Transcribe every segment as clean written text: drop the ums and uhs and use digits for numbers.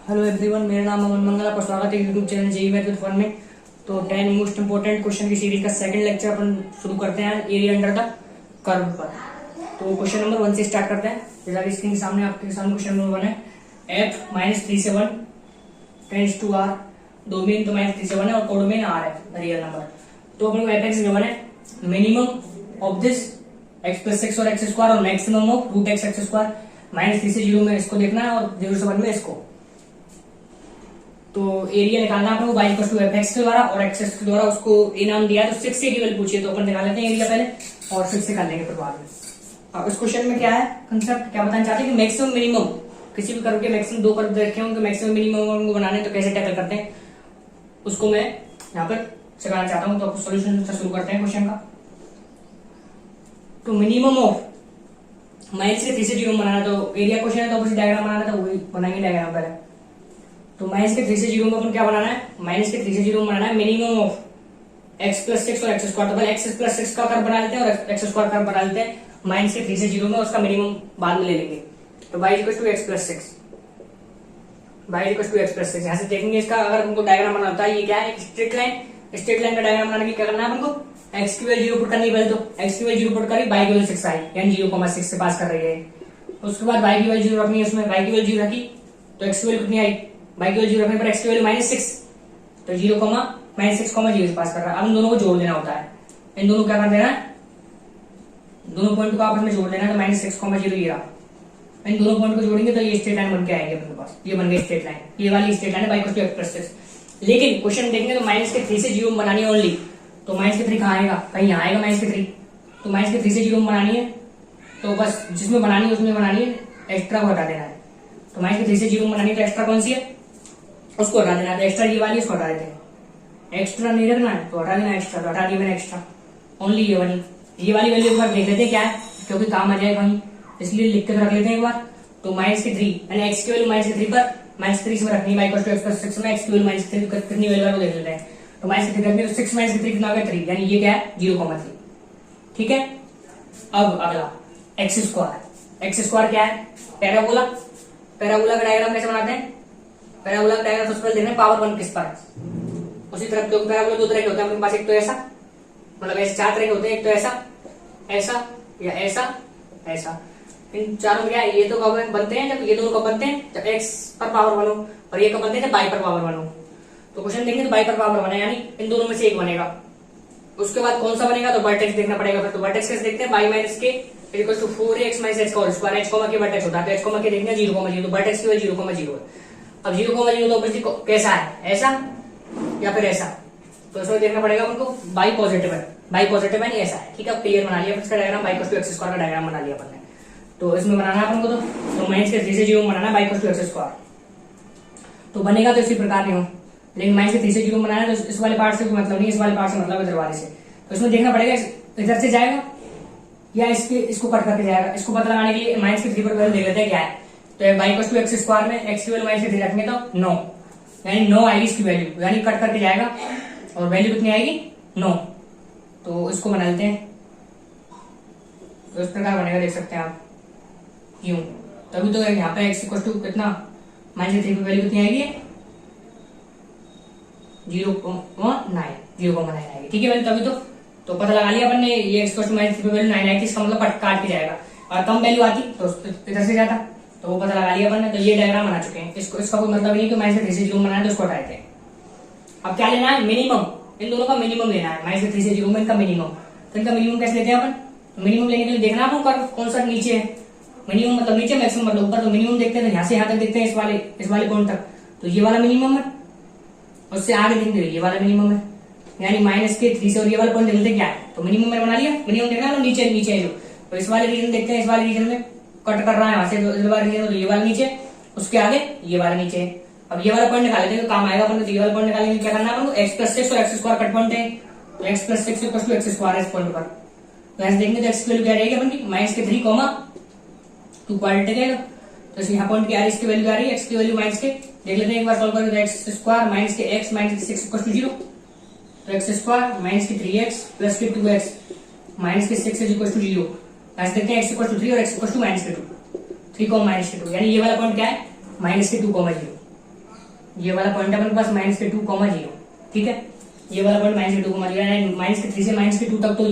Hello everyone, मेरा नाम अमन मंगल, आपका स्वागत है YouTube channel JEE math with fun में। तो 10 मोस्ट इंपोर्टेंट क्वेश्चन की सीरीज का सेकंड लेक्चर अपन शुरू करते हैं एरिया अंडर द कर्व पर। तो क्वेश्चन नंबर 1 से स्टार्ट करते हैं। जैसा कि स्क्रीन के सामने आपके सामने क्वेश्चन नंबर 1 है, f माइनस 3 से 1 टेंस टू r, डोमेन तो माइनस 3 से 1 है और कोडोमेन r है रियल नंबर। तो अपन को fx गिवन है, minimum of this x plus x और एक्स स्क्वायर और maximum of root x x square. Minus 3 से 0 में इसको देखना है और 0 से 1 में इसको। तो एरिया निकालना है y equal to f x के द्वारा और एक्स के द्वारा उसको ए नाम दिया है, तो 6 से गिवन पूछिए तो अपन निकाल लेते हैं एरिया पहले और 6 से कर लेंगे फिर बाद में। अब इस क्वेश्चन में क्या है कंसेप्ट, क्या बताना चाहते हैं कि मैक्सिमम मिनिमम किसी भी कर्व के मैक्सिमम दो कर्व रखे होंगे, मैक्सिमम मिनिमम को बनाने तो कैसे टैकल करते हैं उसको मैं यहाँ पर सिखाना चाहता हूँ। तो सोल्यूशन से शुरू करते हैं क्वेश्चन का। तो मिनिमम ऑफ माइनस के 3 से 0 बनाना, तो एरिया क्वेश्चन है तो ऑपोजिट डायग्राम बनाना था, वही बनाएंगे डायग्राम पहले। तो माइनस के 3 से 0 में अपन क्या बनाना है, माइनस के 3 से 0 में बनाना है minimum of x plus x और एक्स स्क्वायर। तो पहले एक्स प्लस एक्स का कर्व बना लेते हैं और एक्स स्क्वायर कर्व बना लेते हैं माइनस के 3 से 0 में, उसका मिनिमम बाद में ले लेंगे। तो y equal to x plus x, y equal to x plus x. यहाँ से देखेंगे इसका अगर हमको डायग्राम बनाना होता है, ये क्या है एक स्ट्रेट लाइन, स्ट्रेट लाइन का डायग्राम बनाने की क्या करना है हमको, एक्स की वैल्यू 0 पुट करनी है पहले। तो एक्स की वैल्यू 0 पुट करी, y की वैल्यू 6 आई, यानी 0,6 से पास कर रही है। उसके बाद y की वैल्यू 0 रखनी है, उसमें y की वैल्यू 0 रखी तो x की वैल्यू कितनी आई, y की वैल्यू 0 रखने पर x की वैल्यू -6, तो 0,-6,0 से पास कर रहा है। अब इन दोनों को जोड़ देना होता है, इन दोनों क्या कर देना है, दोनों पॉइंट को आपस में जोड़ देना है। तो -6,0 ये रहा, इन दोनों पॉइंट को जोड़ेंगे तो ये स्ट्रेट लाइन बन के आएगी अपने पास, ये बन गई स्ट्रेट लाइन, ये वाली स्ट्रेट लाइन है y equal to x plus 6। लेकिन क्वेश्चन देखेंगे तो माइनस के 3 से 0 बनानी है ओनली, तो माइनस के 3 कहाँ आएगा, कहीं यहाँ आएगा माइनस के 3। तो माइनस के 3 से 0 बनानी है तो बस जिसमें बनानी है उसमें बनानी है, एक्स्ट्रा को हटा देना है। तो माइनस के 3 से 0 बनानी है तो एक्स्ट्रा कौन सी है उसको हटा देना है। तो एक्स्ट्रा ये वाली उसको हटा देते हैं, एक्स्ट्रा नहीं रखना है तो हटा देना एक्स्ट्रा, तो हटा दिया मैंने एक्स्ट्रा, ओनली ये वाली वैल्यू एक बार देख लेते हैं क्या है, क्योंकि काम आ जाएगा वहीं, इसलिए लिख के रख लेते हैं एक बार। तो माइनस के 3 यानी एक्स की वैल्यू माइनस के 3 पर माइनस 3 से रखनी है, y equal to x plus 6 में एक्स की वैल्यू माइनस 3 कितनी वैल्यू है वो देख लेते हैं। तो माइनस के 3 रखनी है तो 6 माइनस के 3 कितना हो गया 3, यानी ये क्या है 0,3। ठीक है, अब अगला एक्स स्क्वायर क्या है, पैराबोला। पैराबोला का डायग्राम कैसे बनाते हैं, पैराबोला का डायग्राम सबसे पहले देखना है पावर 1 किस पर है उसी तरफ। तो पैराबोला दो तरह के होते हैं अपने पास, एक तो ऐसा, मतलब ऐसे 4 तरह के होते हैं, एक तो ऐसा, ऐसा या ऐसा, ऐसा। इन चारों में क्या है, ये तो कब बनते हैं जब ये दोनों कब बनते हैं, जब x पर पावर 1 हो, और ये कब बनते हैं जब y पर पावर 1 हो। तो क्वेश्चन देखेंगे तो y पर पावर 1 है, यानी इन दोनों में से एक बनेगा। उसके बाद कौन सा बनेगा, तो वर्टेक्स देखना पड़ेगा फिर। तो वर्टेक्स कैसे देखते हैं, y माइनस के equal to 4x minus h का whole square, h k vertex होता है, तो h के देखना 0,0, तो वर्टेक्स की वैल्यू 0,0 है। अब 0,0 तो ऑब्वियसली कैसा है, ऐसा या फिर ऐसा, तो इसमें देखना पड़ेगा उनको y पॉजिटिव है, y पॉजिटिव है नहीं ऐसा है। ठीक है, अब क्लियर बना लिया इसका diagram, y equal to x square का डायग्राम बना लिया अपन ने। तो इसमें बनाना है अपन को, तो माइनस के 3 से 0 बनाना है y equal to x square, तो बनेगा तो इसी प्रकार नहीं हो। लेकिन माइनस के 3 से 0 बनाना है तो इस वाले पार्ट से कोई मतलब नहीं, इस वाले पार्ट से मतलब है इधर वाले से। तो इसमें देखना पड़ेगा इधर से जाएगा या इसको कट करके जाएगा। इसको पता लगाने के लिए माइनस के 3 पर वैल्यू देख लेते हैं क्या है। तो y equal to x square में x की वैल्यू माइनस के 3 रखेंगे तो 9, यानी 9 आएगी इसकी वैल्यू, यानी कट करके जाएगा और वैल्यू कितनी आएगी 9। तो इसको बना लेते हैं, तो इस प्रकार बनेगा, देख सकते हैं आप यूं। तभी तो यहाँ पे x इक्वल टू कितना माइनस 3 की वैल्यू कितनी आएगी 0,9 आएगी। ठीक है वैल्यू, तभी तो पता लगा लिया अपन ने, ये x इक्वल टू माइनस 3 की वैल्यू 9 आएगी, इसका मतलब काट के जाएगा, और कम वैल्यू आती तो इधर से जाता, तो वो पता लगा लिया अपन ने। तो ये डायग्राम बना चुके हैं, इसका कोई मतलब नहीं कि माइनस 3 से 0 बनाना है तो उसको हटाए थे। अब क्या लेना है, मिनिमम, इन दोनों का मिनिमम लेना है, माइनस 3 से 0 में इनका मिनिमम। तो इनका मिनिमम कैसे लेते हैं अपन, मिनिमम लेने के लिए देखना आपको कर्व कौन सा नीचे है, मिनिमम मतलब नीचे, मैक्सिमम मतलब ऊपर। तो मिनिमम देखते हैं तो यहाँ से यहाँ तक देखते हैं, इस वाले पॉइंट तक, तो ये वाला मिनिमम है, उससे आगे देखेंगे ये वाला मिनिमम है, यानी माइनस के 3 से और ये वाला पॉइंट देखते क्या है। तो मिनिमम मैंने बना लिया, मिनिमम देखना है नीचे नीचे है जो, तो इस वाले रीजन देखते हैं, इस वाले रीजन में कट कर रहा है वहां से, तो इस वाले रीजन तो ये वाला नीचे, उसके आगे ये वाला नीचे। अब ये वाला पॉइंट निकाल लेते हैं तो काम आएगा अपन को। ये वाला पॉइंट निकालेंगे, क्या करना है अपन को, x प्लस 6 और एक्स स्क्वायर कट पॉइंट है, तो x plus 6 equal to x square है इस पॉइंट पर। तो ऐसे देखेंगे तो x की वैल्यू क्या रहेगी अपन की, माइनस के 3, 2 पॉइंट है, तो यहाँ पॉइंट की आ रही, इसकी वैल्यू आ रही है x की वैल्यू माइनस के, देख लेते हैं एक बार सॉल्व करके, तो एक्स स्क्वायर माइनस के x माइनस के 6 इक्वल टू 0, तो एक्स स्क्वायर माइनस के 3x प्लस के 2x माइनस के 6 इक्वल टू 0। ऐसे देखते हैं x इक्वल टू 3 और x इक्वल टू माइनस के 2, 3 माइनस के 2, यानी ये वाला पॉइंट क्या है माइनस के 2,0। ये वाला पॉइंट है अपने पास -2, ठीक है। ये वाला पॉइंट -2, -3 से -2 तक तो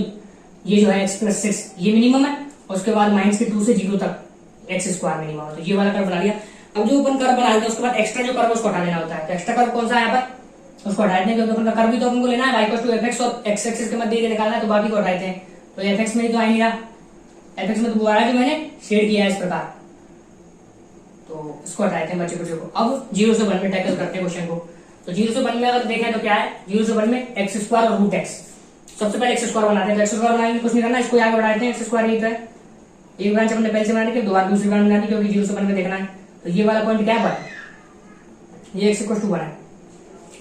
ये जो है x+6 ये मिनिमम है, और उसके बाद -2 से 0 तक x² मिनिमम है। तो ये वाला कर्व बना लिया। अब जो अपन कर्व बना लेते हैं उसके बाद एक्स्ट्रा जो कर्व उसको हटा देना होता है। तो एक्स्ट्रा कर्व कौन सा है यहाँ पर, उसको हटा देते हैं, क्योंकि कर्व भी तो अपन को लेना है y = fx और x एक्सिस के मध्य ये निकालना है, तो बाकी को हटा देते हैं। तो fx में तो आ नहीं रहा, fx में तो वो आ रहा है जो मैंने शेड किया है इस प्रकार, तो इसको हटा देते हैं बच्चे बच्चे को। अब 0 से 1 में टैकल करते हैं क्वेश्चन को। तो 0 से 1 में अगर देखें तो क्या है, 0 से 1 में x² और √x। सबसे पहले x² बनाते हैं। तो x² बनाएंगे, कुछ नहीं करना, इसको आगे बढ़ाते हैं। x² ये है, एक ब्रांच अपने पहले से बना दी, दोबारा दूसरी ब्रांच बना दी, क्योंकि 0 से 1 में देखना है। तो ये वाला पॉइंट क्या है, ये x = 1 है।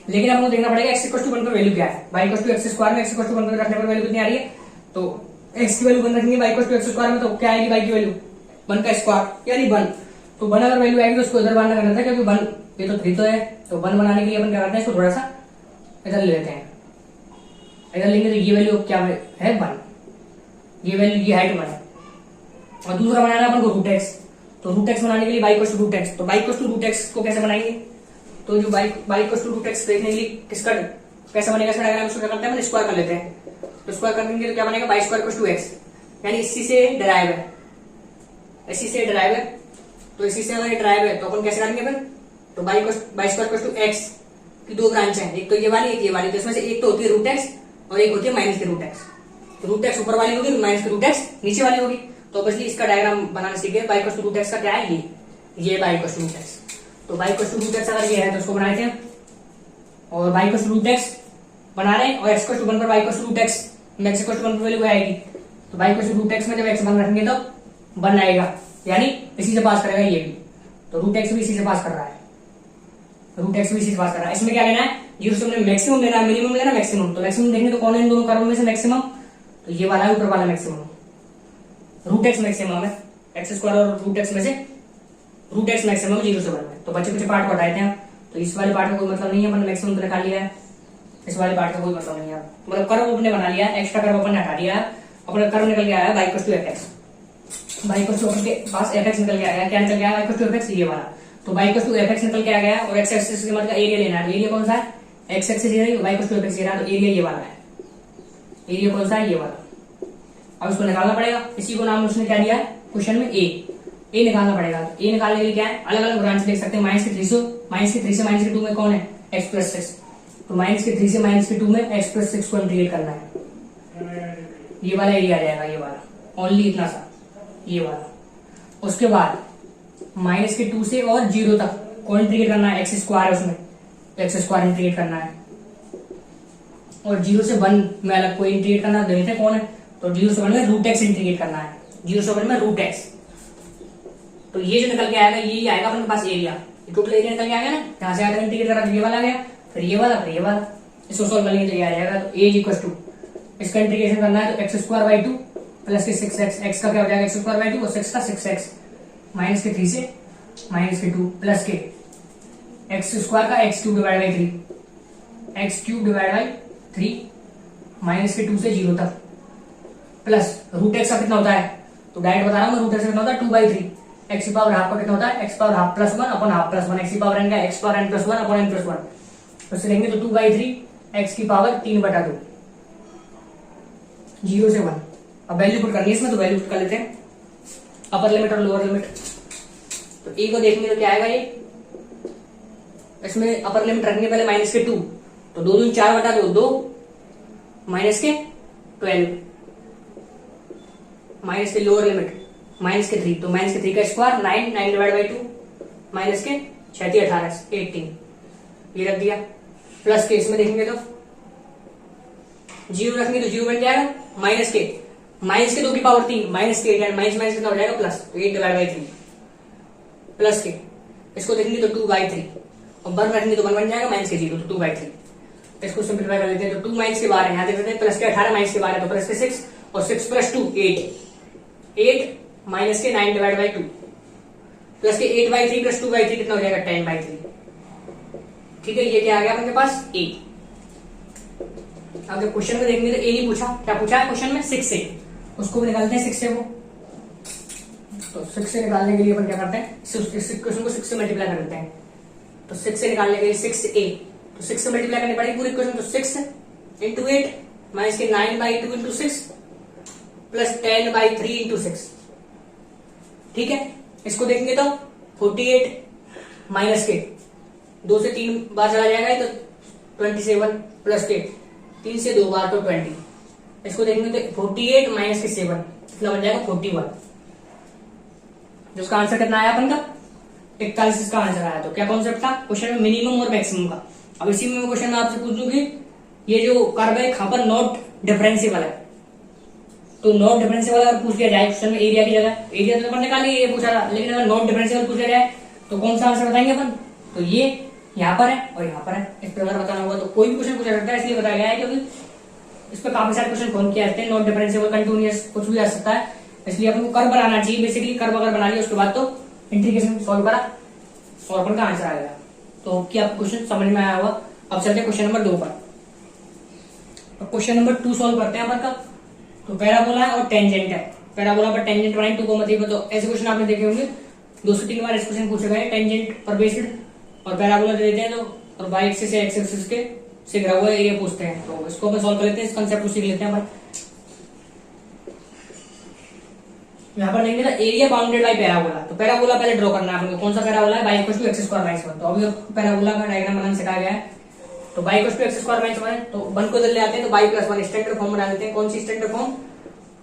लेकिन आपको देखना पड़ेगा x = 1 पर वैल्यू क्या है। y = x² में x = 1 पर रखने पर वैल्यू कितनी आ रही है, तो x की वैल्यू 1 रखेंगे, y = x² में तो क्या आएगी, y की वैल्यू 1 का स्क्वायर यानी 1। तो 1 अगर वैल्यू आएगी तो उसको इधर बाहर करना था, क्योंकि 1 ये तो 3 तो है। तो 1 बनाने के लिए अपन क्या करते हैं, इसको थोड़ा सा इधर ले लेते हैं। इधर लेंगे तो ये वैल्यू क्या है 1, ये वैल्यू की हाइट 1 है। और दूसरा बनाना है अपन को √x। तो √x बनाने के लिए y = √x। तो y = √x को कैसे बनाएंगे, तो जो y = √x देखने के लिए किसका कैसे बनेगा, इसका डायग्राम उसको क्या करते हैं अपन स्क्वायर कर लेते हैं। तो स्क्वायर करने तो क्या बनेगा, y² = x, यानी इसी से डिराइव है, इसी से डिराइव है। तो इसी से अगर डिराइव है तो अपन कैसे करेंगे फिर, तो y² = x की दो ब्रांच है, एक तो ये वाली एक ये वाली। तो इसमें से एक तो होती है √x और एक होती है -√x। तो √x ऊपर वाली होगी, -√x नीचे वाली होगी। तो ऑब्वियसली इसका डायग्राम बनाना सीखे। y = √x का क्या है, ये y = √x। तो y = √x अगर ये है तो उसको बनाते हैं, और y = √x बना रहे हैं, और x = 1 पर y = √x में x = 1 पर वैल्यू आएगी। तो y = √x में जब x 1 रखेंगे तो 1 आएगा, यानी इसी से पास करेगा ये भी। तो √x भी इसी से पास कर रहा है, √x भी इसी से पास कर रहा है। इसमें क्या लेना है, 0 से हमने मैक्सिमम लेना है, मिनिमम लेना मैक्सिमम। तो मैक्सिमम देखने तो कौन है इन दोनों कर्व में से मैक्सिमम, तो ये वाला ऊपर वाला मैक्सिमम, √x मैक्सिमम है। x² और √x में से √x मैक्सिमम 0 से 1 में। तो बच्चे पार्ट को हटाते हैं। तो इस वाले पार्ट का कोई मतलब नहीं है, अपन मैक्सिमम तो निकाल लिया है, इस वाले पार्ट का कोई मतलब नहीं है। मतलब कर्व अपने बना लिया है, एक्स्ट्रा कर्व अपन ने हटा दिया है, अपना कर्व निकल गया है y = fx। y = के पास fx निकल गया है, क्या निकल गया है, y = fx ये वाला। तो y = fx निकल के आ गया, और x एक्सिस के मतलब एरिया लेना है। तो एरिया कौन सा है, x एक्सिस ये है, y = fx ये रहा, तो एरिया ये वाला है। एरिया कौन सा है, ये वाला। अब इसको निकालना पड़ेगा, इसी को नाम उसने क्या दिया है क्वेश्चन में, ए निकालना पड़ेगा। ए निकालने के लिए क्या है, अलग अलग ब्रांच देख सकते हैं। -3 से -2 में कौन है, x+6। तो -3 से -2 में x+6 को इंटीग्रेट करना है, ये वाला एरिया आ जाएगा, ये वाला, ओनली इतना सा, ये वाला। उसके बाद -2 से और 0 तक को इंटीग्रेट करना है, x² है उसमें, x² इंटीग्रेट करना है। और 0 से 1 में अलग कोई इंटीग्रेट करना है, देखते हैं कौन है। तो 0 से 1 में √x इंटीग्रेट करना है, 0 से 1 में √x। तो ये जो निकल के आएगा ये आएगा अपने पास एरिया, टोटल एरिया निकल के आएगा ना, यहाँ से आकर इंटीग्रेट करा तो ये वाला आ गया, फिर ये वाला, फिर ये वाला। इसको सॉल्व करने के लिए आ जाएगा। तो a = इसका इंटीग्रेशन करना है, तो x² / 2 प्लस के 6x, x का क्या हो जाएगा, x² / 2 और 6 का 6x, -3 से -2 प्लस के x² का x³ / 3, x³ / 3 -2 से 0 तक, प्लस √x का कितना होता है, तो डायरेक्ट बता रहा हूँ, √x कितना होता है 2/3, x की पावर हाफ का कितना होता है, x power half plus 1 upon half plus 1, x की पावर n का x power n plus 1 upon n plus 1। तो लेंगे तो 2/3 x की पावर 3/2, 0 से 1। अब वैल्यू पुट करनी है इसमें, तो वैल्यू पुट कर लेते हैं, अपर लिमिट और लोअर लिमिट। तो a को देखेंगे तो क्या आएगा, ये इसमें अपर लिमिट रखेंगे पहले -2, तो 2 दूनी 4/2, 2 -12, माइनस के लोअर लिमिट -3, तो -3 का स्क्वायर 9, 9/2 माइनस के 6 18 18, ये रख दिया। प्लस के इसमें देखेंगे तो 0 रखेंगे तो 0 बन जाएगा, माइनस के 2 की पावर 3 माइनस के 8, माइनस कितना हो जाएगा प्लस, तो 8/3 प्लस के इसको देखेंगे तो 2/3, और 1 रखेंगे तो 1 बन जाएगा, माइनस के 0 तो 2/3। इसको सिंप्लीफाई कर लेते हैं, तो 2 माइनस के 12 यहाँ देख लेते हैं, प्लस के 18 माइनस के 12 तो प्लस के 6, और 6 + 2 8 माइनस के 9/2 प्लस के 8/3 प्लस 2/3 कितना हो जाएगा 10/3। ठीक है, ये क्या आ गया अपने पास a। अब जब क्वेश्चन में देखेंगे तो a नहीं पूछा, क्या पूछा है क्वेश्चन में 6 से, उसको भी निकालते हैं 6 से वो। तो 6 से निकालने के लिए अपन क्या करते हैं, क्वेश्चन को 6 से मल्टीप्लाई कर देते हैं। तो 6 से निकालने के लिए 6a, तो 6 से मल्टीप्लाई करनी पड़ेगी पूरी इक्वेशन, तो 6 इंटू 8 माइनस के 9/2 इंटू 6 प्लस 10/3 इंटू 6। ठीक है, इसको देखेंगे तो 48 माइनस के 2 से 3 बार चला जाएगा तो 27 प्लस के 3 से 2 बार तो 20। इसको देखेंगे तो 48 माइनस के 7 कितना बन जाएगा 41। जिसका आंसर कितना आया अपन का 41 इसका आंसर आया। तो क्या कॉन्सेप्ट था क्वेश्चन में, मिनिमम और मैक्सिमम का। अब इसी में क्वेश्चन में आपसे पूछूं कि ये जो कर्व है यहाँ पर नॉट डिफरेंशिएबल है, तो नॉट डिफरेंशिएबल अगर पूछ लिया जाए क्वेश्चन में एरिया की जगह, एरिया तो अपन निकाल ये पूछा था, लेकिन अगर नॉट डिफरेंशिएबल पूछ लिया जाए तो कौन सा आंसर बताएंगे अपन, तो ये यहाँ पर है और यहाँ पर है। इस प्रकार बताना होगा, तो कोई भी क्वेश्चन पूछा सकता है, इसलिए बताया गया है क्योंकि इस पर काफी सारे क्वेश्चन फोन किए जाते हैं, नॉट डिफरेंशिएबल, कंटिन्यूअस, कुछ भी आ सकता है। इसलिए अपन को कर्व बनाना चाहिए बेसिकली। कर्व अगर बना लिया उसके बाद तो इंटीग्रेशन सॉल्व करा और अपन का आंसर आ गया। तो क्या आपको क्वेश्चन समझ में आया होगा। अब चलते हैं क्वेश्चन नंबर 2 पर। तो क्वेश्चन नंबर 2 सॉल्व करते हैं अपन का। तो पैराबोला है और टेंजेंट है, पैराबोला पर टेंजेंट बनाए 2,3 पर। तो ऐसे क्वेश्चन आपने देखे होंगे 2 से 3 बार इस क्वेश्चन पूछे गए, टेंजेंट पर बेस्ड और पैराबोला दे देते हैं तो और वाई एक्सिस से एक्स एक्सिस के से घिरा हुआ एरिया पूछते हैं। तो इसको अपन सॉल्व कर लेते हैं, इस कंसेप्ट को सीख लेते हैं अपन। यहाँ पर देखेंगे तो एरिया बाउंडेड बाय पैराबोला। तो पैराबोला पहले ड्रॉ करना है अपन को, कौन सा पैराबोला है, y equal to x square minus 1। तो अभी पैराबोला का डायग्राम बनाना सिखाया गया है। तो y equal to x square minus 1, तो 1 को इधर ले आते हैं तो बाई प्लस 1 स्टैंडर्ड फॉर्म बना देते हैं। कौन सी स्टैंडर्ड फॉर्म,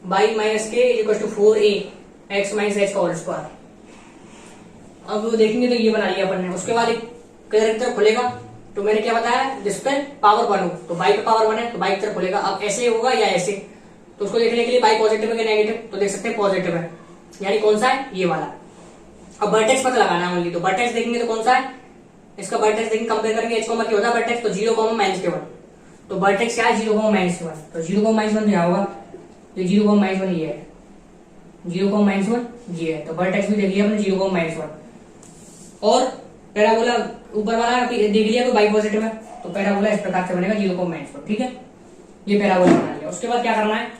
बाई माइनस के equal to 4a X minus H का होल स्क्वायर। अब वो देखेंगे तो ये बना लिया अपन ने। उसके बाद एक किधर की तरफ खुलेगा, तो मैंने क्या बताया, जिसपे पावर 1 हो, तो बाई पे पावर 1 है तो बाई की तरफ खुलेगा। अब ऐसे होगा या ऐसे, तो उसको देखने के लिए बाई पॉजिटिव है कि नेगेटिव, तो देख सकते हैं पॉजिटिव है, यानी कौन सा है, ये वाला। अब वर्टेक्स पता लगाना है ओनली, तो वर्टेक्स देखेंगे तो कौन सा है, इसका वर्टेक्स देखेंगे, कंपेयर करेंगे एच कॉमा क्या होता है वर्टेक्स, तो 0,-1। तो वर्टेक्स क्या है 0,-1, तो 0,-1 क्या होगा, तो 0,-1 ये है, 0,-1 ये है। तो वर्टेक्स भी देख लिया हमने 0,-1। और पैराबोला ऊपर वाला देख लिया तो बाई पॉजिटिव है, तो पैराबोला इस प्रकार से बनेगा 0,1। ठीक है, ये पैराबोला बना लिया। उसके बाद क्या करना है,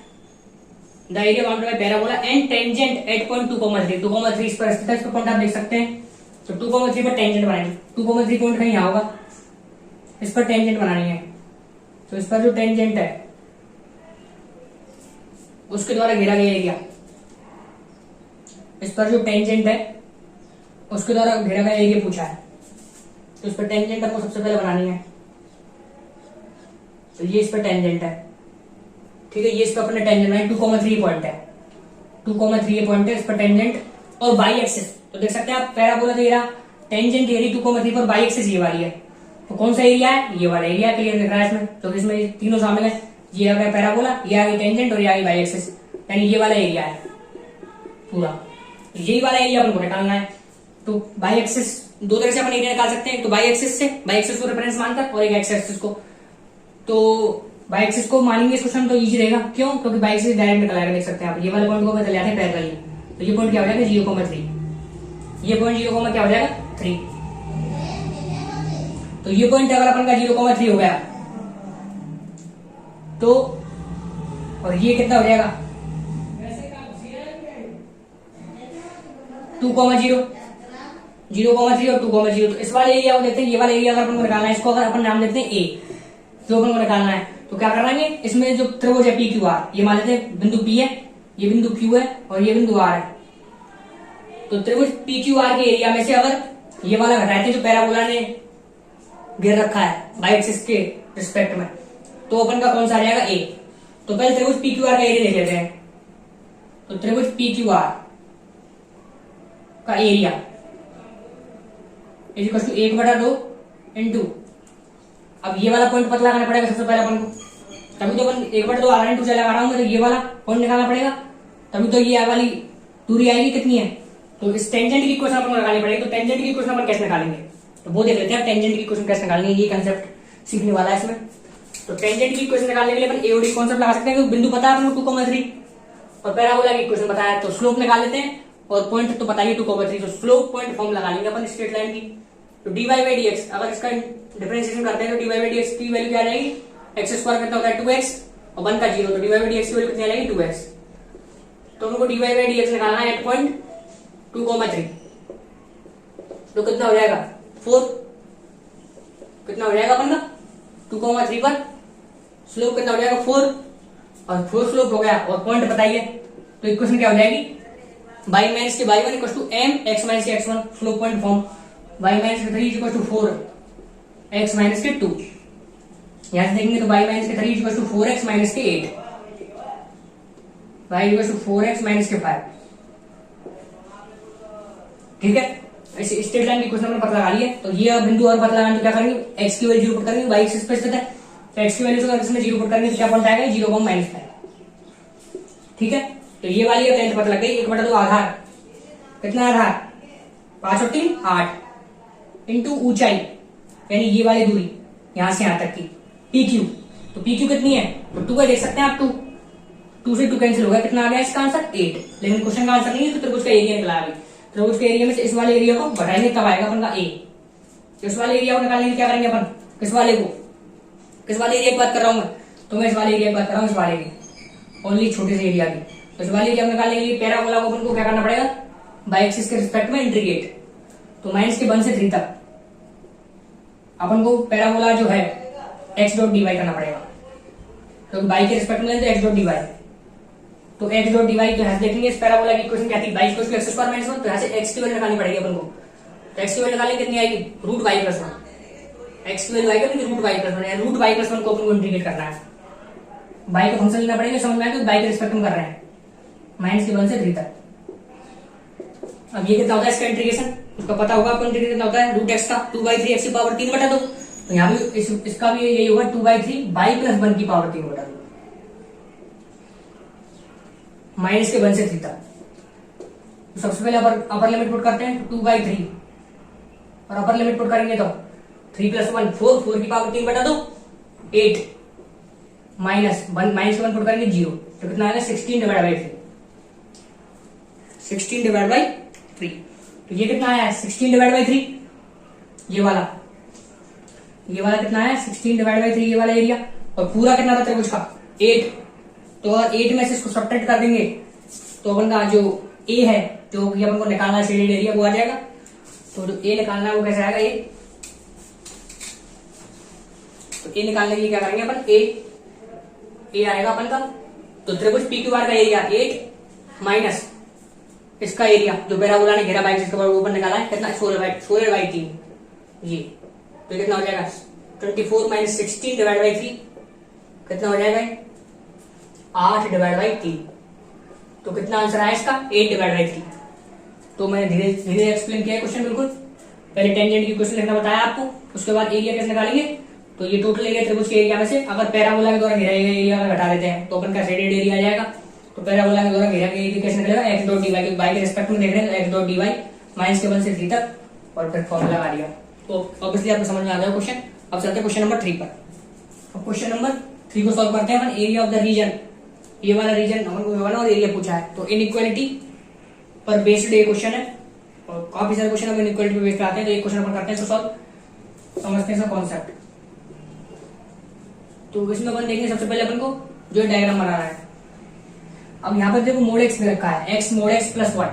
the area bounded by parabola and tangent at point 2,3। 2,3 इस पर स्थित है, इसका पॉइंट आप देख सकते हैं। तो 2,3 पर टेंजेंट बनाएंगे, 2,3 पॉइंट कहीं यहाँ होगा, इस पर टेंजेंट बनानी है। तो इस पर जो टेंजेंट है उसके द्वारा घेरा गया एरिया, इस पर जो टेंजेंट है उसके द्वारा घेरा गया एरिया पूछा है। तो इस पर टेंजेंट आपको सबसे पहले बनानी है। तो ये इस पर टेंजेंट है, ठीक है, ये इस पर अपने टेंजेंट बनाई, 2,3 पॉइंट है, 2,3 पॉइंट है इस पर टेंजेंट। और बाई एक्सिस तो देख सकते हैं आप, पैराबोला दे रहा, टेंजेंट एरिया 2,3 पर, बाई एक्सिस ये वाली है। तो कौन सा एरिया है, ये वाला एरिया क्लियर दिख रहा है इसमें। तो इसमें तीनों शामिल है, ये आ गया पैराबोला, ये आ गई टेंजेंट और ये आ गई बाई एक्सिस, यानी ये वाला एरिया है पूरा। यही वाला एरिया अपन को निकालना है। तो बाई एक्सिस दो तरह से अपन एरिया निकाल सकते हैं, तो बाई एक्सिस से, बाई एक्सिस को रेफरेंस मानकर, और एक एक्स एक्सिस को। तो बाई एक्सिस को मानेंगे इस क्वेश्चन तो इजी रहेगा, क्यों, क्योंकि बाई एक्सिस डायरेक्ट निकल आएगा, देख सकते हैं आप। ये वाले पॉइंट को बदल जाते हैं पैरेलली, तो ये पॉइंट क्या हो जाएगा 0,3, ये पॉइंट 0, क्या हो जाएगा 3। तो ये पॉइंट अगर अपन का 0,3 हो गया तो, और ये कितना हो जाएगा 2,0, 0,3 और 2,0। तो इस वाले एरिया को देते हैं, ये वाला एरिया अगर अपन को निकालना है, इसको अगर अपन नाम देते हैं ए, जो अपन को निकालना है, तो क्या करेंगे, इसमें जो त्रिभुज है पी क्यू आर, ये मान लेते हैं बिंदु पी है, ये बिंदु क्यू है और ये बिंदु आर है। तो त्रिभुज पी क्यू आर के एरिया में से अगर ये वाला घटाते जो पैराबोला ने घेर रखा है बाई एक्सिस के रिस्पेक्ट में, तो अपन का कौन सा आ जाएगा ए। तो पहले त्रिभुज पी क्यू आर का एरिया देख लेते हैं। तो त्रिभुज पी क्यू आर का area is equal to 1/2 into, अब ये वाला पॉइंट पता लगाना पड़ेगा सबसे पहले अपन को, तभी तो अपन 1/2 आर इंटू लगा रहा हूं मैं, तो ये वाला पॉइंट निकालना पड़ेगा, तभी तो ये वाली दूरी आएगी कितनी है। तो इस टेंजेंट की इक्वेशन अपन को निकालनी पड़ेगी। तो टेंजेंट की इक्वेशन अपन कैसे निकालेंगे, तो वो देख लेते हैं। टेंजेंट की इक्वेशन कैसे निकालेंगे, ये कंसेप्ट सीखने वाला है इसमें। तो टेंजेंट की इक्वेशन निकालने के लिए अपन एओडी कॉन्सेप्ट लगा सकते हैं, क्योंकि बिंदु पता है अपन को 2,3 और पैराबोला की इक्वेशन पता है, तो स्लोप निकाल लेते हैं और पॉइंट तो बताइए 2,3। तो स्लोप पॉइंट फॉर्म लगा लेंगे अपन स्ट्रेट लाइन की। तो dy बाई डी एक्स, अगर इसका डिफरेंशिएशन करते हैं तो dy बाई डी एक्स की वैल्यू क्या आ जाएगी, एक्स स्क्वायर कितना होता है 2x और 1 का 0, तो dy बाई डी एक्स की वैल्यू कितनी आ जाएगी 2x। तो हमको dy बाई डी एक्स निकालना है 8.2,3, तो कितना हो जाएगा 4, कितना हो जाएगा अपन का 2,3 पर स्लोप कितना हो जाएगा 4, और 4 स्लोप हो गया और पॉइंट बताइए, तो इक्वेशन क्या हो जाएगी y माइनस के y1 equal to m x minus के x1 slope point form, y minus के 3 इक्वल टू 4 x माइनस के 2, यहां से देखेंगे तो y माइनस के 3 इक्वल टू 4x माइनस के 8, y equal to 4x minus के 5। ठीक है, ऐसे स्ट्रेट लाइन की क्वेश्चन हमने पता लगा लिया। तो ये बिंदु और पता लगाने तो क्या करेंगे, x की वैल्यू 0 पुट करेंगे, y एक्सिस पे स्थित है तो x की वैल्यू अगर इसमें 0 पुट करेंगे तो क्या पॉइंट आएगा 0,5। ठीक है, तो ये वाली लेंथ पता लग गई। 1/2 आधार, कितना आधार 5 और 3 8 इंटू ऊंचाई यानी ये वाली दूरी यहां से यहां तक की PQ, तो PQ कितनी है तो 2 है, देख सकते हैं आप 2 से 2 कैंसिल हो गया, कितना आ गया इसका आंसर 8। लेकिन क्वेश्चन का आंसर नहीं है, तो त्रिभुज का एरिया निकला अभी। त्रिभुज के एरिया में से इस वाले एरिया को बढ़ाएंगे तब आएगा अपन का A। इस वाले एरिया को निकालने के क्या करेंगे अपन, किस वाले एरिया की बात कर रहा हूं मैं, तो मैं इस वाले एरिया की बात कर रहा हूं, इस वाले की ओनली छोटे से एरिया की। तो इस वाले एरिया को निकालने के लिए पैराबोला को अपन को क्या करना पड़ेगा, बाई एक्सिस के रिस्पेक्ट में इंटीग्रेट, तो माइनस के 1 से 3 तक अपन को पैराबोला जो है x डॉट dy करना पड़ेगा, तो बाई के रिस्पेक्ट में तो x डॉट dy, तो x डॉट dy तो यहां से देखेंगे इस पैराबोला की इक्वेशन क्या थी, y इक्वल टू x स्क्वायर माइनस 1, तो यहां से x की वैल्यू निकालनी पड़ेगी अपन को। तो x की वैल्यू निकालने कितनी आएगी रूट y प्लस 1, x की वैल्यू आएगी रूट y प्लस 1, यानी रूट y प्लस 1 को अपन को इंटीग्रेट करना है। y का फंक्शन लेना पड़ेगा, समझ में आएगा, y के रिस्पेक्ट में कर रहे हैं माइनस के 1 से 3 तक। अब ये कितना होता है इसका इंटीग्रेशन, उसका पता होगा आपको, इंटीग्रेशन कितना होता है रूट x का 2/3 x की पावर 3/2, तो यहाँ भी इसका भी यही होगा 2/3 y प्लस 1 की पावर 3/2 माइनस के 1 से 3 तक। तो सबसे पहले अपर लिमिट पुट करते हैं 2/3, और अपर लिमिट पुट करेंगे तो 3 + 1 4 की पावर 3/2 8 माइनस 1 पुट करेंगे 0, तो कितना आएगा 16/3 16/3। तो ये कितना आया 16/3, ये वाला कितना है 16/3 ये वाला एरिया, और पूरा कितना था त्रिभुज का 8, तो अगर 8 में से इसको सब्ट्रैक्ट कर देंगे तो अपन का जो A है जो कि अपन को निकालना है शेडेड एरिया वो आ जाएगा। तो जो A निकालना है वो कैसे आएगा, तो A निकालने के लिए क्या करेंगे अपन, A आएगा अपन का, तो त्रिभुज PQR का एरिया 8 माइनस इसका एरिया जो पैराबोला ने घेरा बाई जिसके ऊपर निकाला है कितना 16/3, ये तो कितना हो जाएगा 24 माइनस 16/3 कितना हो जाएगा 8/3, तो कितना आंसर आया इसका 8/3। तो मैंने धीरे धीरे एक्सप्लेन किया क्वेश्चन, बिल्कुल पहले टेंजेंट की क्वेश्चन लिखना बताया आपको, उसके बाद एरिया कैसे निकालेंगे। तो ये टोटल एरिया त्रिभुज के एरिया में से अगर पैराबोला के द्वारा घेरा एरिया का घटा देते हैं तो अपन का शेडेड एरिया आ जाएगा। तो पैराबोला के द्वारा घेरा एरिया कैसे निकलेगा x डॉट dy, क्योंकि y के रिस्पेक्ट में देख रहे हैं तो x डॉट dy माइनस के 1 से 3 तक, और फिर फॉर्मूला लगा दिया। तो ऑब्वियसली आपको समझ में आ गया क्वेश्चन। अब चलते हैं क्वेश्चन नंबर 3 पर। अब क्वेश्चन नंबर 3 को सॉल्व करते हैं अपन। एरिया ऑफ द रीजन, ये वाला रीजन हमन को बना और एरिया पूछा है, तो इनइक्वालिटी पर बेस्ड ये क्वेश्चन है, और काफी सारे क्वेश्चन हम इनइक्वालिटी पे बेस्ड आते हैं। तो एक क्वेश्चन अपन करते हैं तो सॉल्व, समझते हैं इसका कॉन्सेप्ट। तो इसमें अपन देखेंगे सबसे पहले अपन को जो डायग्राम बनाना है। अब यहाँ पर देखो मोड एक्स में रखा है, x mode x plus 1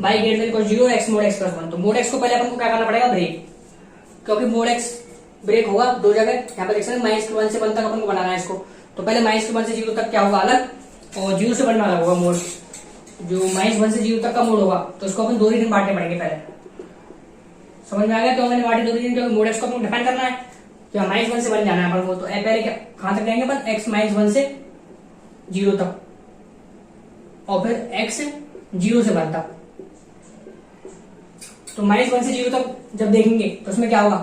by greater equal 0 x mode x plus 1। तो मोड x को पहले अपन को क्या करना पड़ेगा, ब्रेक, क्योंकि मोड x ब्रेक होगा दो जगह। यहाँ पर देख सकते हैं माइनस के 1 से 1 तक अपन को बनाना है इसको, तो पहले माइनस के 1 से 0 तक क्या होगा अलग, और 0 से 1 में अलग होगा मोड। जो माइनस 1 से 0 तक का मोड होगा तो इसको अपन 2 रीजन बांटने पड़ेंगे पहले। समझ में आ गया, तो मैंने बांटे 2 रीजन, क्योंकि मोड x को अपन डिफाइन करना है, तो माइनस 1 से 1 जाना है अपन को। तो पहले क्या कहां तक जाएंगे अपन, x माइनस 1 से 0 तक, और फिर x 0 से 1 तक। तो माइनस 1 से 0 तक जब देखेंगे तो उसमें क्या होगा,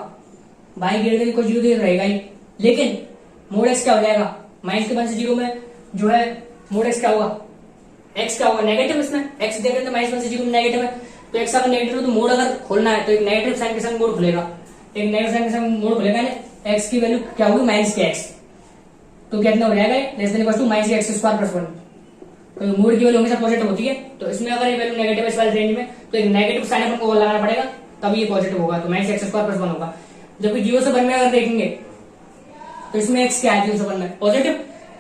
बाई ग्रेटर इक्वल 0 रहेगा ही, लेकिन मोड x क्या हो जाएगा, माइनस के 1 से 0 में जो है मोड x क्या होगा, x क्या होगा नेगेटिव। इसमें x देख रहे हैं माइनस 1 से 0 में नेगेटिव है, तो x अगर नेगेटिव है तो मोड अगर खोलना है तो एक नेगेटिव साइन के संग मोड खुलेगा, एक नेगेटिव साइन के संग मोड खुलेगा, x की वैल्यू क्या होगी माइनस के x, तो कितना हो जाएगा less than equal to minus के x स्क्वायर प्लस 1। तो मोड की वैल्यू हमेशा पॉजिटिव होती है, तो इसमें अगर ये वैल्यू नेगेटिव है इस वाले रेंज में तो एक नेगेटिव साइन अपन को लगाना पड़ेगा, तभी ये पॉजिटिव होगा, तो माइनस x स्क्वायर प्लस 1 होगा। जबकि 0 से 1 में अगर देखेंगे तो इसमें x क्या है 0 से 1 में पॉजिटिव,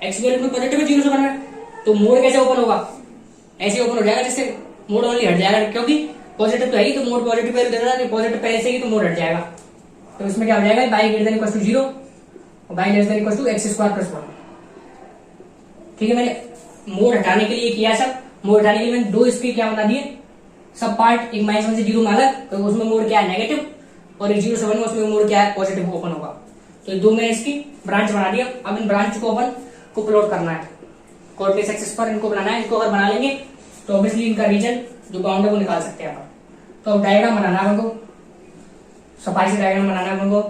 x की वैल्यू में पॉजिटिव है 0 से 1 में, तो मोड कैसे ओपन होगा, ऐसे ओपन हो जाएगा जिससे मोड ओनली हट जाएगा, क्योंकि पॉजिटिव तो है ही, तो मोड पॉजिटिव वैल्यू दे रहा है, पॉजिटिव पहले से ही तो मोड हट जाएगा। तो इसमें क्या हो जाएगा, y greater than equal to 0 और y less than equal to x square plus 1। ठीक है, मैंने मोड हटाने के लिए किया सब, मोड हटाने के लिए मैंने दो इसके क्या बना दिए सब पार्ट, एक -1 से 0 में अलग, तो उसमें मोड क्या है नेगेटिव, और एक 0 से 1 में उसमें मोड क्या है पॉजिटिव ओपन होगा। तो ये दो मैंने इसकी ब्रांच बना दिया। अब इन ब्रांच को अपन को प्लॉट करना है कोऑर्डिनेट एक्सिस पर, इनको बनाना है। इनको अगर बना लेंगे तो ऑब्वियसली इनका रीजन जो बाउंड है वो निकाल सकते हैं अपन। तो अब डायग्राम बनाना है हमको, सफाई से डायग्राम बनाना है अपन को।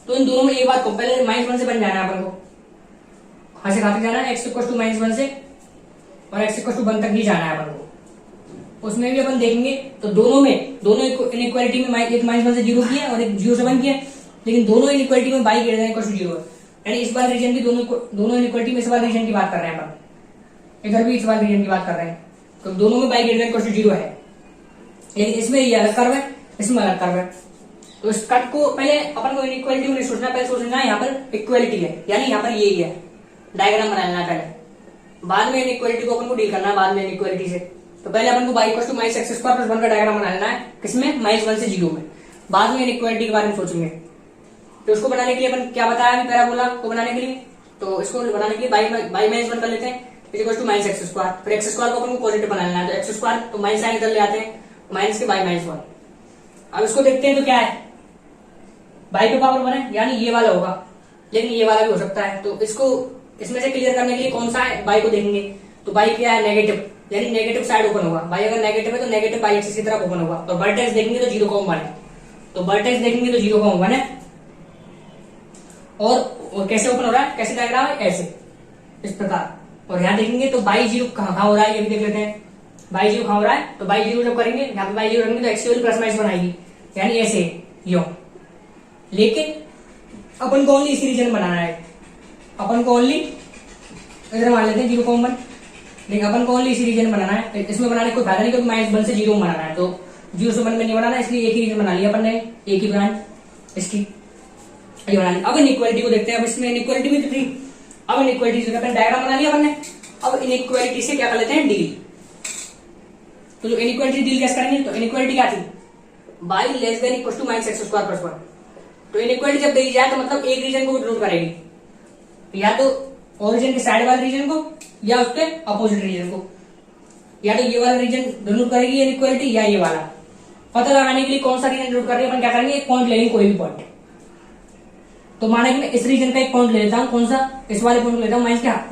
तो इन दोनों में एक बात को पहले -1 से बन जाना है अपन को, कहां से कहां तक जाना है, x इक्वल टू -1 से और x इक्वल टू 1 तक ही जाना है अपन को। उसमें भी अपन देखेंगे तो दोनों इनइक्वालिटी में एक -1 से 0 किया और एक 0 से 1 किया, लेकिन दोनों इनइक्वालिटी में y greater than equal to 0 है। यानी इस बार रीजन की दोनों इनइक्वालिटी में इस बार रीजन की बात कर रहे हैं अपन, इधर भी इस बार रीजन की बात कर रहे हैं, तो दोनों में y greater than equal to 0 है। लेकिन इसमें ये अलग कर्व है, इसमें अलग कर्व है। तो इस कट को पहले अपन को इनइक्वालिटी में नहीं सोचना, पहले सोचना है यहाँ पर इक्वालिटी है, यानी यहाँ पर यही है, डायग्राम बना लेना पहले, बाद में इनइक्वालिटी को अपन को डील करना है, बाद में इनइक्वालिटी से। तो पहले अपन को y equal to minus x square plus 1 का डायग्राम बना लेना है, किसमें -1 से 0 में, बाद में इनइक्वालिटी के बारे में सोचेंगे। तो उसको बनाने के लिए अपन क्या बताया अभी पैराबोला को बनाने के लिए, तो इसको बनाने के लिए बाई -1 कर लेते हैं equal to minus x square, फिर एक्स स्क्वायर को अपन को पॉजिटिव बना लेना है, तो एक्स स्क्वायर तो माइनस साइन इधर ले आते हैं, माइनस के बाई -1। अब इसको देखते हैं तो क्या है, बाई पे पावर 1 है, यानी ये वाला होगा, लेकिन ये वाला भी हो सकता है। तो इसको इसमें से क्लियर करने के लिए कौन सा है, बाई को देखेंगे। तो बाई क्या है नेगेटिव, यानी नेगेटिव साइड ओपन होगा, बाई अगर नेगेटिव है तो नेगेटिव बाई एक्सिस की तरफ ओपन होगा। और वर्टेक्स देखेंगे तो 0,1 है, तो वर्टेक्स देखेंगे तो 0,1 है। और कैसे ओपन हो रहा है, कैसे डायग्राम है, ऐसे इस प्रकार। और यहाँ देखेंगे तो बाई 0 कहाँ हो रहा है, ये भी देख लेते हैं। बाई 0 कहाँ हो रहा है, तो बाई 0 जब करेंगे, यहाँ पे बाई 0 रखेंगे तो एक्स की वैल्यू प्लस माइनस बनाएगी, यानी ऐसे यो। लेकिन अपन को ओनली इसी रीजन बनाना है, अपन को ओनली इधर मान लेते हैं 0,1, लेकिन अपन को ओनली इसी रीजन बनाना है। इसमें बनाने कोई फायदा नहीं, क्योंकि -1 से 0 में बनाना है, तो 0 से 1 में नहीं बनाना, इसलिए एक ही रीजन बना लिया अपन ने, एक ही ब्रांच इसकी ये बना ली। अब इनइक्वालिटी को देखते हैं। अब इसमें इनइक्वालिटी भी तो थी, अब इनइक्वालिटी से डायग्राम बना लिया अपन ने। अब इनइक्वालिटी से क्या कर लेते हैं, डील। तो जो इनइक्वालिटी डील कैसे करेंगे, तो इनइक्वालिटी क्या थी, y less than equal to minus x square plus 1। तो इनइक्वालिटी जब दी जाए तो मतलब एक रीजन को डिनोट करेगी, या तो ओरिजिन के साइड वाले रीजन को या उसके अपोजिट रीजन को, या तो ये वाला रीजन डिनोट करेगी इनइक्वालिटी या ये वाला। पता लगाने के लिए कौन सा रीजन डिनोट कर रही है, अपन क्या करेंगे, एक पॉइंट ले लेंगे, कोई भी पॉइंट। तो माने कि मैं इस रीजन का एक पॉइंट ले लेता हूं, कौन सा, इस वाले पॉइंट लेता हूं,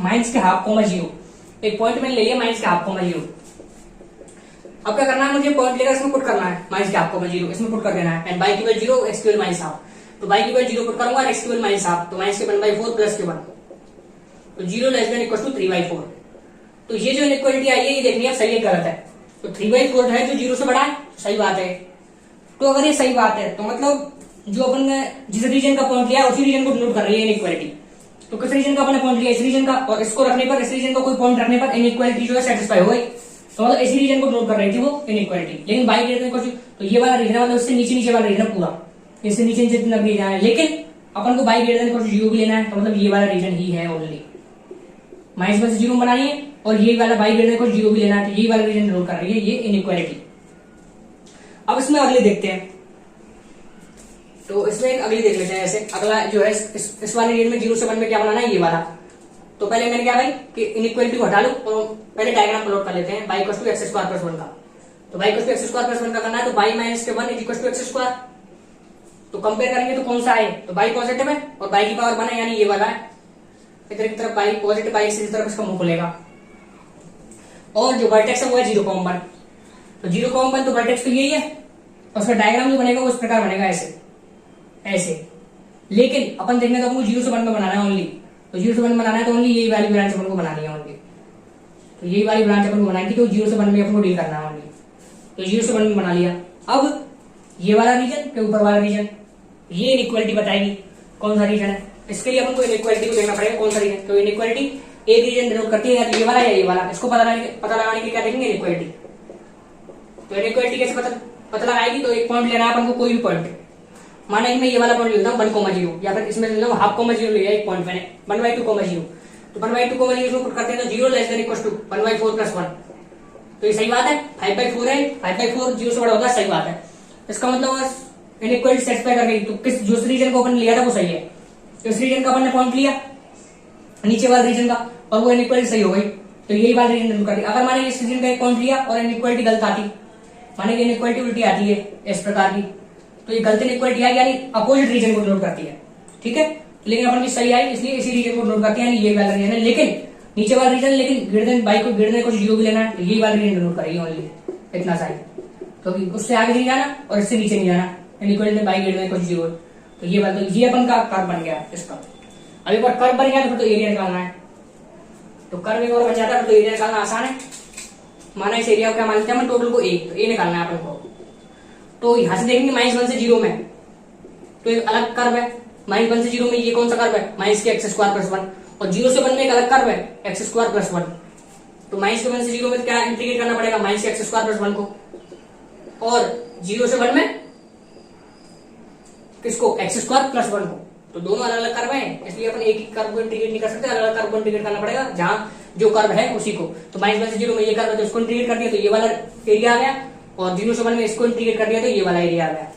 माइनस के हाफ कोमा 0। एक पॉइंट मैंने ले लिया माइनस के हाफ कोमा 0। अब क्या करना है, मुझे पॉइंट लेकर इसमें पुट करना है, माइनस के हाफ कोमा 0 इसमें पुट कर देना है, एंड बाई की वैल्यू 0, एक्स की वैल्यू माइनस हाफ। तो बाई की वैल्यू 0 पुट करूंगा, एक्स की वैल्यू माइनस हाफ, तो माइनस के 1/4 प्लस के 1, तो 0 लेस देन इक्वल टू 3/4। तो ये जो इनइक्वालिटी आई है ये देखनी है सही है गलत है। तो 3/4 है जो 0 से बड़ा है, सही बात है। तो अगर ये सही बात है तो मतलब जो अपन ने जिस रीजन का पॉइंट लिया उसी रीजन को डिनोट कर रही है इनइक्वालिटी। तो किस रीजन का अपने पॉइंट लिया, इस रीजन का, और इसको रखने पर, इस रीजन का कोई पॉइंट रखने पर इनइक्वालिटी जो है सेटिस्फाई हो गई। तो मतलब इसी रीजन को डिनोट कर रही थी वो इनइक्वालिटी। लेकिन बाई ग्रेटर कुछ, तो ये वाला रीजन मतलब इससे नीचे वाला रीजन पूरा, इससे नीचे जितना भी रीजन है, लेकिन अपन को बाई ग्रेटर कुछ 0 भी लेना है, तो मतलब ये वाला रीजन ही है ओनली। -1 से 0 बनानी है, और ये वाला बाई ग्रेटर कुछ 0 भी लेना है, तो ये वाला रीजन डिनोट कर रही है ये इनइक्वालिटी। अब इसमें अगले देखते हैं। तो इसमें अगली देख लेते हैं। ऐसे अगला जो है इस वाले रीजन में 0 से 1 में क्या बनाना है, ये वाला। तो पहले मैंने क्या भाई कि इनइक्वालिटी को हटा लो और पहले डायग्राम प्लॉट कर लेते हैं y equal to x square plus 1 का। तो y equal to x square plus 1 का करना है, तो बाई माइनस के 1 इक्वल टू एक्स स्क्वायर। तो कंपेयर करेंगे तो कौन सा है, तो बाई पॉजिटिव है और बाई की पावर 1 है, यानी ये वाला है। इधर की तरफ बाई पॉजिटिव, बाई इसी तरफ इसका मुंह खुलेगा। और जो वर्टेक्स है वो है 0,1। तो 0,1 तो वर्टेक्स तो यही है, और उसका डायग्राम जो बनेगा वो इस प्रकार बनेगा, ऐसे ऐसे। लेकिन अपन देखने तो हमको 0 से 1 में बनाना है ओनली। तो 0 से 1 में बनाना है तो ओनली यही वाली ब्रांच अपन को बनानी है ओनली। तो यही वाली ब्रांच अपन को बनाएंगे, तो 0 से 1 में अपन को डील करना है ओनली। तो 0 से 1 में बना लिया। अब ये वाला रीजन के ऊपर वाला रीजन, ये इनइक्वालिटी बताएगी कौन सा रीजन है। इसके लिए अपन को इनइक्वालिटी को देखना पड़ेगा कौन सा रीजन। तो इनइक्वालिटी एक रीजन डिनोट करती है, या ये वाला या ये वाला। इसको पता लगाने के क्या देखेंगे, इनइक्वालिटी। तो इनइक्वालिटी कैसे पता लगाएगी, तो एक पॉइंट लेना है अपन को, कोई भी पॉइंट। माना मैं ये वाला पॉइंट लेता हूँ 1,0, या फिर इसमें ले लो ½ लिया एक पॉइंट मैंने 1/2,0। तो 1/2,0 इसमें पुट करते हैं, तो 0 less than equal to 1/4 plus 1। तो ये सही बात है, 5/4 है, 5/4 0 से बड़ा होता है, सही बात है। इसका मतलब इनइक्वालिटी सेटिस्फाई कर गई। तो किस जिस रीजन को अपन ने लिया था वो सही है, तो इस रीजन का अपन ने पॉइंट लिया नीचे वाले रीजन का और वो इनइक्वालिटी सही हो गई, तो यही वाला रीजन जरूर करती। अगर माने इस रीजन का एक पॉइंट लिया और इनइक्वालिटी गलत आती, माने कि इनइक्वालिटी उल्टी आती है इस प्रकार की, तो ये गलत इनइक्वालिटी आई यानी अपोजिट रीजन को डिनोट करती है, ठीक है। लेकिन अपन की सही आई इसलिए इसी रीजन को डिनोट करती है, यानी ये वाला रीजन है। लेकिन नीचे वाला रीजन, लेकिन ग्रेटर देन बाई को ग्रेटर देन कुछ जीरो भी लेना है, तो यही वाला रीजन डिनोट करेगी ओनली, इतना सा ही। तो उससे आगे नहीं जाना और इससे नीचे नहीं जाना, इनइक्वालिटी बाई ग्रेटर देन कुछ जीरो, तो ये वाला, तो ये अपन का कर्व बन गया इसका। अब एक बार कर्व बन गया तो फिर तो एरिया निकालना है, तो कर्व एक बार बन जाता है तो एरिया निकालना आसान है। माना इस एरिया को क्या मान लेते हैं हम, टोटल को ए, तो ए निकालना है अपन को। तो यहां से देखेंगे -1 से 0 में, तो एक अलग कर्व है। -1 से 0 में ये कौन सा कर्व है, माइनस के x² + 1, और 0 से 1 में एक अलग कर्व है x² + 1। तो -1 से 0 में क्या इंटीग्रेट करना पड़ेगा, माइनस के x² + 1 को, और 0 से 1 में किसको, x² + 1 को। तो दोनों अलग अलग कर्व हैं, इसलिए अपन एक ही कर्व को इंटीग्रेट नहीं कर सकते, अलग अलग कर्व को इंटीग्रेट करना पड़ेगा, जहां जो कर्व है उसी को। तो -1 से 0 में ये कर्व है तो इसको इंटीग्रेट कर दिया तो ये वाला एरिया आ गया, और 0 से 1 में इसको इंटीग्रेट कर दिया तो ये वाला एरिया आ गया।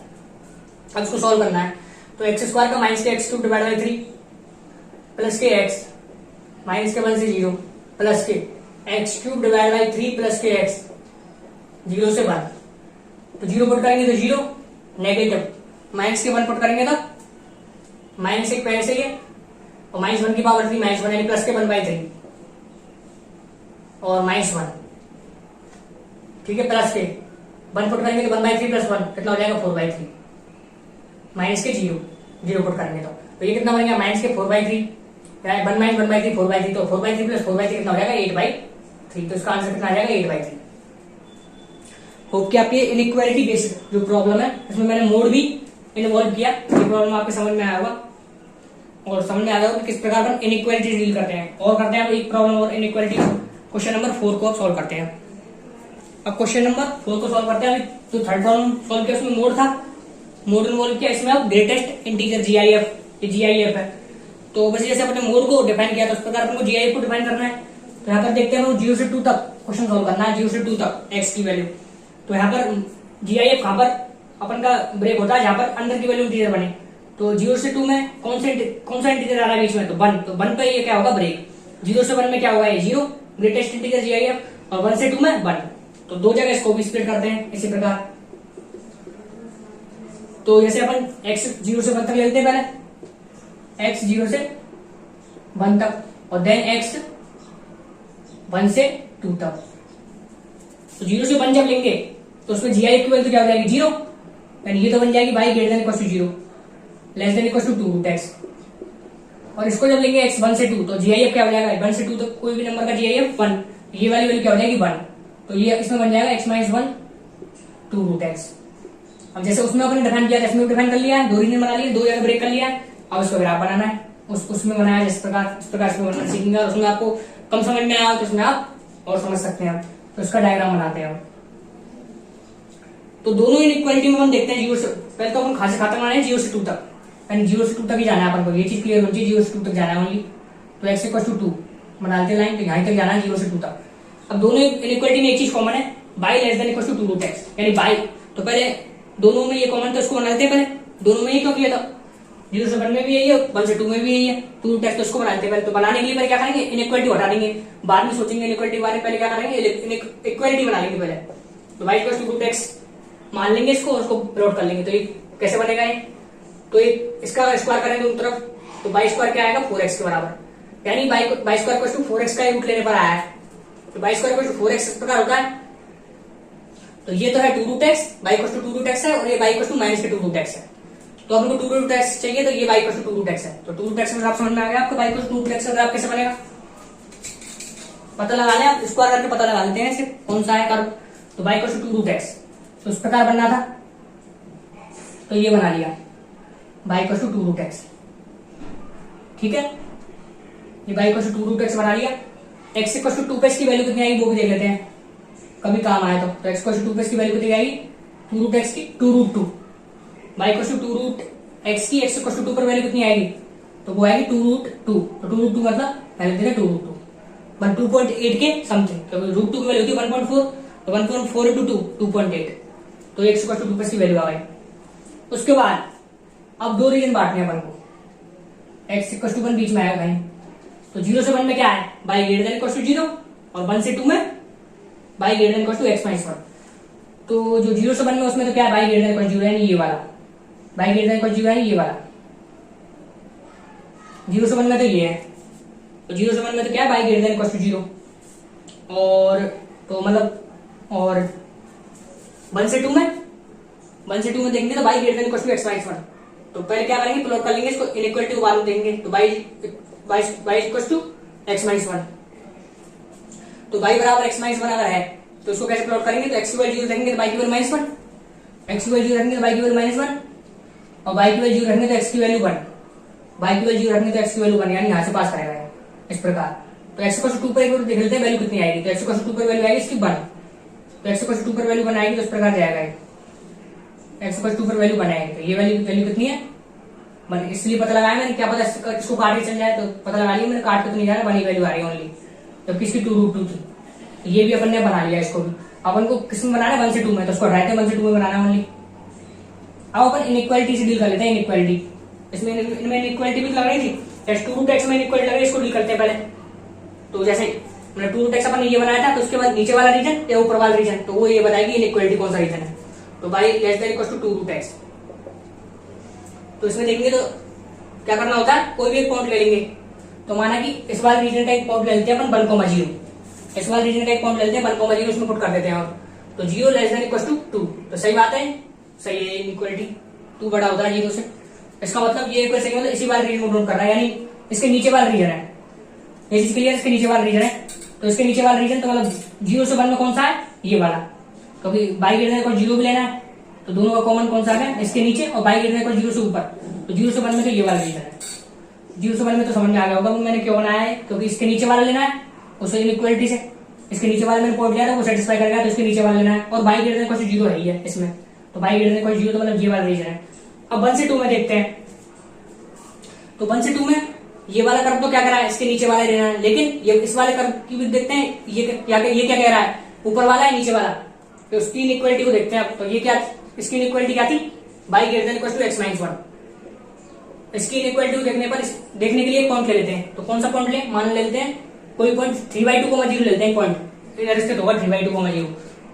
अब इसको सॉल्व करना है, तो x² का माइनस के x³ / 3 प्लस के x माइनस के 1 से 0 प्लस के x³ / 3 प्लस के x 0 से 1, तो 0 पुट करेंगे तो 0 नेगेटिव, माइनस के 1 पुट करेंगे तो माइनस एक पहले से ही है, और -1 की पावर 3 -1 यानी प्लस के 1/3 और -1, ठीक है, प्लस के 1 पुट करेंगे तो 1/3 + 1 कितना हो जाएगा 4/3, माइनस के 0 पुट करेंगे तो ये कितना बन गया, माइनस के 4/3 यानी 1 - 1/3 4/3, तो 4/3 + 4/3 कितना हो जाएगा 8/3। तो इसका आंसर कितना आ जाएगा 8/3। होप कि आपकी इनइक्वालिटी बेस्ड जो प्रॉब्लम है इसमें मैंने मोड भी इन्वॉल्व किया, ये प्रॉब्लम आपके समझ में आया होगा, और समझ में आ जाएगा कि किस प्रकार हम इनइक्वालिटी डील करते हैं। और करते हैं अब एक प्रॉब्लम और इनइक्वालिटी, क्वेश्चन नंबर 4 को आप सॉल्व करते हैं। अब क्वेश्चन नंबर 4 को सॉल्व करते हैं। अभी जो थर्ड प्रॉब्लम सॉल्व किया उसमें मोड था, मोड इन्वॉल्व किया, इसमें अब ग्रेटेस्ट इंटीजर GIF, ये GIF है। तो बस जैसे अपने मोड को डिफाइन किया तो उस प्रकार अपने GIF को डिफाइन करना है। तो यहाँ पर देखते हैं 0 से 2 तक क्वेश्चन सॉल्व करना है, 0 से 2 तक x की वैल्यू। तो यहाँ पर GIF कहां पर अपन का ब्रेक होता है, जहां पर अंदर की वैल्यू इंटीजर बने। तो 0 से 2 में कौन सा इंटीजर आ रहा है बीच में, तो 1, तो 1 पे ये क्या होगा ब्रेक। 0 से 1 में क्या होगा, ये 0 ग्रेटेस्ट इंटीजर GIF, और 1 से 2 में 1, तो दो जगह इसको भी स्प्लिट करते हैं इसी प्रकार। तो जैसे अपन x 0 से 1 तक ले लेते हैं, पहले x 0 से 1 तक, और देन x 1 से 2 तक। तो 0 से 1 जब लेंगे तो उसमें GIF की वैल्यू क्या हो जाएगी 0, यानी ये तो बन जाएगी y greater than equals to 0 less than equals to 2√x। और इसको जब लेंगे x 1 से 2 तो GIF क्या हो जाएगा, 1 से 2 तक कोई भी नंबर का GIF 1, ये वाली वैल्यू क्या हो जाएगी 1, तो ये इसमें बन जाएगा x - 1 2√x। अब जैसे उसमें अपन डिफाइन किया, इसमें डिफाइन कर लिया है, दो रीजन बना लिए, दो जगह ब्रेक कर लिया है। अब इसको ग्राफ बनाना है, उसमें बनाया इस प्रकार इसमें बनाना सीखेंगे, और उसमें आपको कम समझ में आया तो उसमें आप और समझ सकते हैं। तो इसका डायग्राम बनाते हैं। तो दोनों इनइक्वालिटी में हम देखते हैं 0 से, पहले तो अपन खास खाते बनाना है 0 से 2 तक, यानी 0 से 2 तक ही जाना है अपन को, ये चीज क्लियर होनी चाहिए, 0 से 2 तक जाना है ओनली। तो x = 2 बनाते लाइन, तो यहां तक जाना है 0 से 2 तक। अब दोनों इनइक्वालिटी में एक चीज कॉमन है, y <= 2√x, यानी y, तो पहले दोनों में ये कॉमन, तो इसको बना लेते हैं पहले, दोनों में ही क्यों किया था, 0 से 1 में भी यही है, 1 से 2 में भी यही है 2√x, तो इसको बना लेते हैं पहले। तो बनाने के लिए पहले क्या करेंगे, इनइक्वालिटी हटा देंगे, बाद में सोचेंगे इनइक्वालिटी के बारे में, पहले क्या करेंगे इक्वालिटी बना लेंगे पहले। तो y = 2√x मान लेंगे इसको, और उसको प्लॉट कर लेंगे। तो ये कैसे बनेगा, ये तो इसका स्क्वायर करेंगे दोनों तरफ, तो y² क्या आएगा 4x के बराबर, यानी y² = 4x का रूट लेने पर आया है। तो y² = 4x इस प्रकार होता है। तो ये तो है 2√x, y = 2√x है, और ये y = -2√x है। तो आपको 2√x चाहिए, तो ये y = 2√x है। तो 2√x में आप समझ में आ गया आपको y = 2√x का ग्राफ कैसे बनेगा, पता लगा लें आप, स्क्वायर करके पता लगा लेते हैं इसे कौन सा है कर्व। तो y = 2√x, तो इस प्रकार बनना था, तो ये बना लिया y = 2√x, ठीक है, ये y = 2√x बना लिया। x = 2 पे इसकी वैल्यू कितनी आएगी वो भी देख लेते हैं, कभी काम आया तो x = 2 पे इसकी वैल्यू कितनी आएगी 2√x की 2√2, y = 2√x की x = 2 पर वैल्यू कितनी आएगी, तो वो आएगी 2√2, तो 2√2 मतलब पहले देना 2√2 2.8 के समथिंग, तो √2 की वैल्यू होती है 1.4, तो 1.4 × 2 2.8, तो x = 2 पे इसकी वैल्यू आ गई। उसके बाद अब दो रीजन बांटने अपन को, एक्स इक्वल टू 1 बीच में आएगा भाई। तो 0 से 1 में क्या है, y greater than equal to 0, और 1 से 2 में y greater than equal to x minus 1। तो जो 0 से 1 में उसमें तो क्या है, y greater than equal to 0 यानी ये वाला, y greater than equal to 0 यानी ये वाला। 0 से 1 में तो ये है, तो 0 से 1 में तो क्या है, y greater than equal to 0, और तो मतलब और 1 से 2 में, 1 से 2 में देखेंगे तो y greater than equal to x minus 1। तो पहले क्या करेंगे, प्लॉट कर लेंगे इसको, इनइक्वालिटी को बाद में देंगे। तो y equal to x minus 1, तो बाई बराबर x माइनस 1 अगर है तो उसको कैसे प्लॉट करेंगे, तो x की वैल्यू 0 रखेंगे तो बाई की वैल्यू माइनस 1, x की वैल्यू 0 रखेंगे तो बाई की वैल्यू माइनस 1, और बाई की वैल्यू 0 रखेंगे तो x की वैल्यू 1, बाई की वैल्यू 0 रखेंगे तो x की वैल्यू 1, यानी यहाँ से पास करेगा इस प्रकार। तो x इक्वल टू 2 पर एक बार देख लेते हैं वैल्यू कितनी आएगी। तो x इक्वल टू 2 पर वैल्यू आएगी इसकी 1, तो x इक्वल टू 2 पर वैल्यू 1 आएगी तो इस प्रकार जाएगा, x इक्वल टू 2 पर वैल्यू 1 आएगी। तो ये वैल्यू कितनी है, इसलिए पता लगाया मैंने, क्या पता इसको काट के चल जाए, तो पता लगा लिया मैंने, काट के तो नहीं जा रहा, बनी वैल्यू आ रही है ओनली, जबकि इसकी 2√2 थी। तो ये भी अपन ने बना लिया, इसको भी अपन को किस में बनाना है, 1 से 2 में, तो उसको रहते 1 से 2 में बनाना ओनली। अब अपन इनइक्वालिटी से डील कर लेते हैं, इनइक्वालिटी, इसमें इनइक्वालिटी भी लग रही थी, 2√x में इनइक्वालिटी लग रही है, इसको डील करते हैं पहले। तो जैसे मतलब 2√x अपन ने ये बनाया था, तो उसके बाद नीचे वाला रीजन या ऊपर वाला रीजन, तो वो ये बताएगी इनइक्वालिटी कौन सा रीजन है। तो y less than equal to 2√x, तो इसमें देखेंगे तो क्या करना होता है, कोई भी एक पॉइंट ले लेंगे। तो माना कि इस वाले रीजन का एक पॉइंट ले लेते हैं अपन 1,0, इस वाले रीजन का एक पॉइंट ले लेते हैं 1,0, उसमें पुट कर देते हैं, तो 0 लेस देन इक्वल टू 2, तो सही बात है, सही है, इनइक्वालिटी 2 बड़ा होता है 0 से। इसका मतलब ये सही मतलब इसी वाले रीजन को नोट कर रहा है, यानी इसके नीचे वाला रीजन है, ये चीज क्लियर, इसके नीचे वाला रीजन है। तो इसके नीचे वाला रीजन तो मतलब 0 से 1 में कौन सा है, ये वाला, क्योंकि बाई ग्रेटर देन इक्वल 0 भी लेना है, तो दोनों का कॉमन कौन सा है, इसके नीचे, और बाई ग्रेटर देन इक्वल 0 से ऊपर, तो 0 से 1 में तो ये वाला रीजन है। 0 से 1 में तो समझ में आ गया होगा मैंने क्यों बनाया है, क्योंकि इसके नीचे वाला लेना है, उसे इनइक्वालिटी से इसके नीचे वाले मैंने पॉइंट लिया था, वो सेटिस्फाई करेगा, तो इसके नीचे वाला लेना है, और बाई ग्रेटर देन इक्वल 0 है ही है इसमें, तो बाई ग्रेटर देन इक्वल 0 तो मतलब ये वाला रीजन है। अब 1 से 2 में देखते हैं, तो 1 से 2 में ये वाला कर्व तो क्या कह रहा है, इसके नीचे वाला लेना है, लेकिन ये इस वाले कर्व की भी देखते हैं, ये क्या कह रहा है, ऊपर वाला है नीचे वाला, तो उसकी इनइक्वालिटी को देखते हैं। अब तो ये क्या, इसकी इनइक्वालिटी क्या थी, y greater than equal to x minus 1। इसकी इनइक्वालिटी को देखने के लिए पॉइंट ले लेते हैं, तो कौन सा पॉइंट ले, मान लेते हैं कोई पॉइंट 3/2, 0 लेते हैं पॉइंट, रिश्ते होगा 3/2, 0,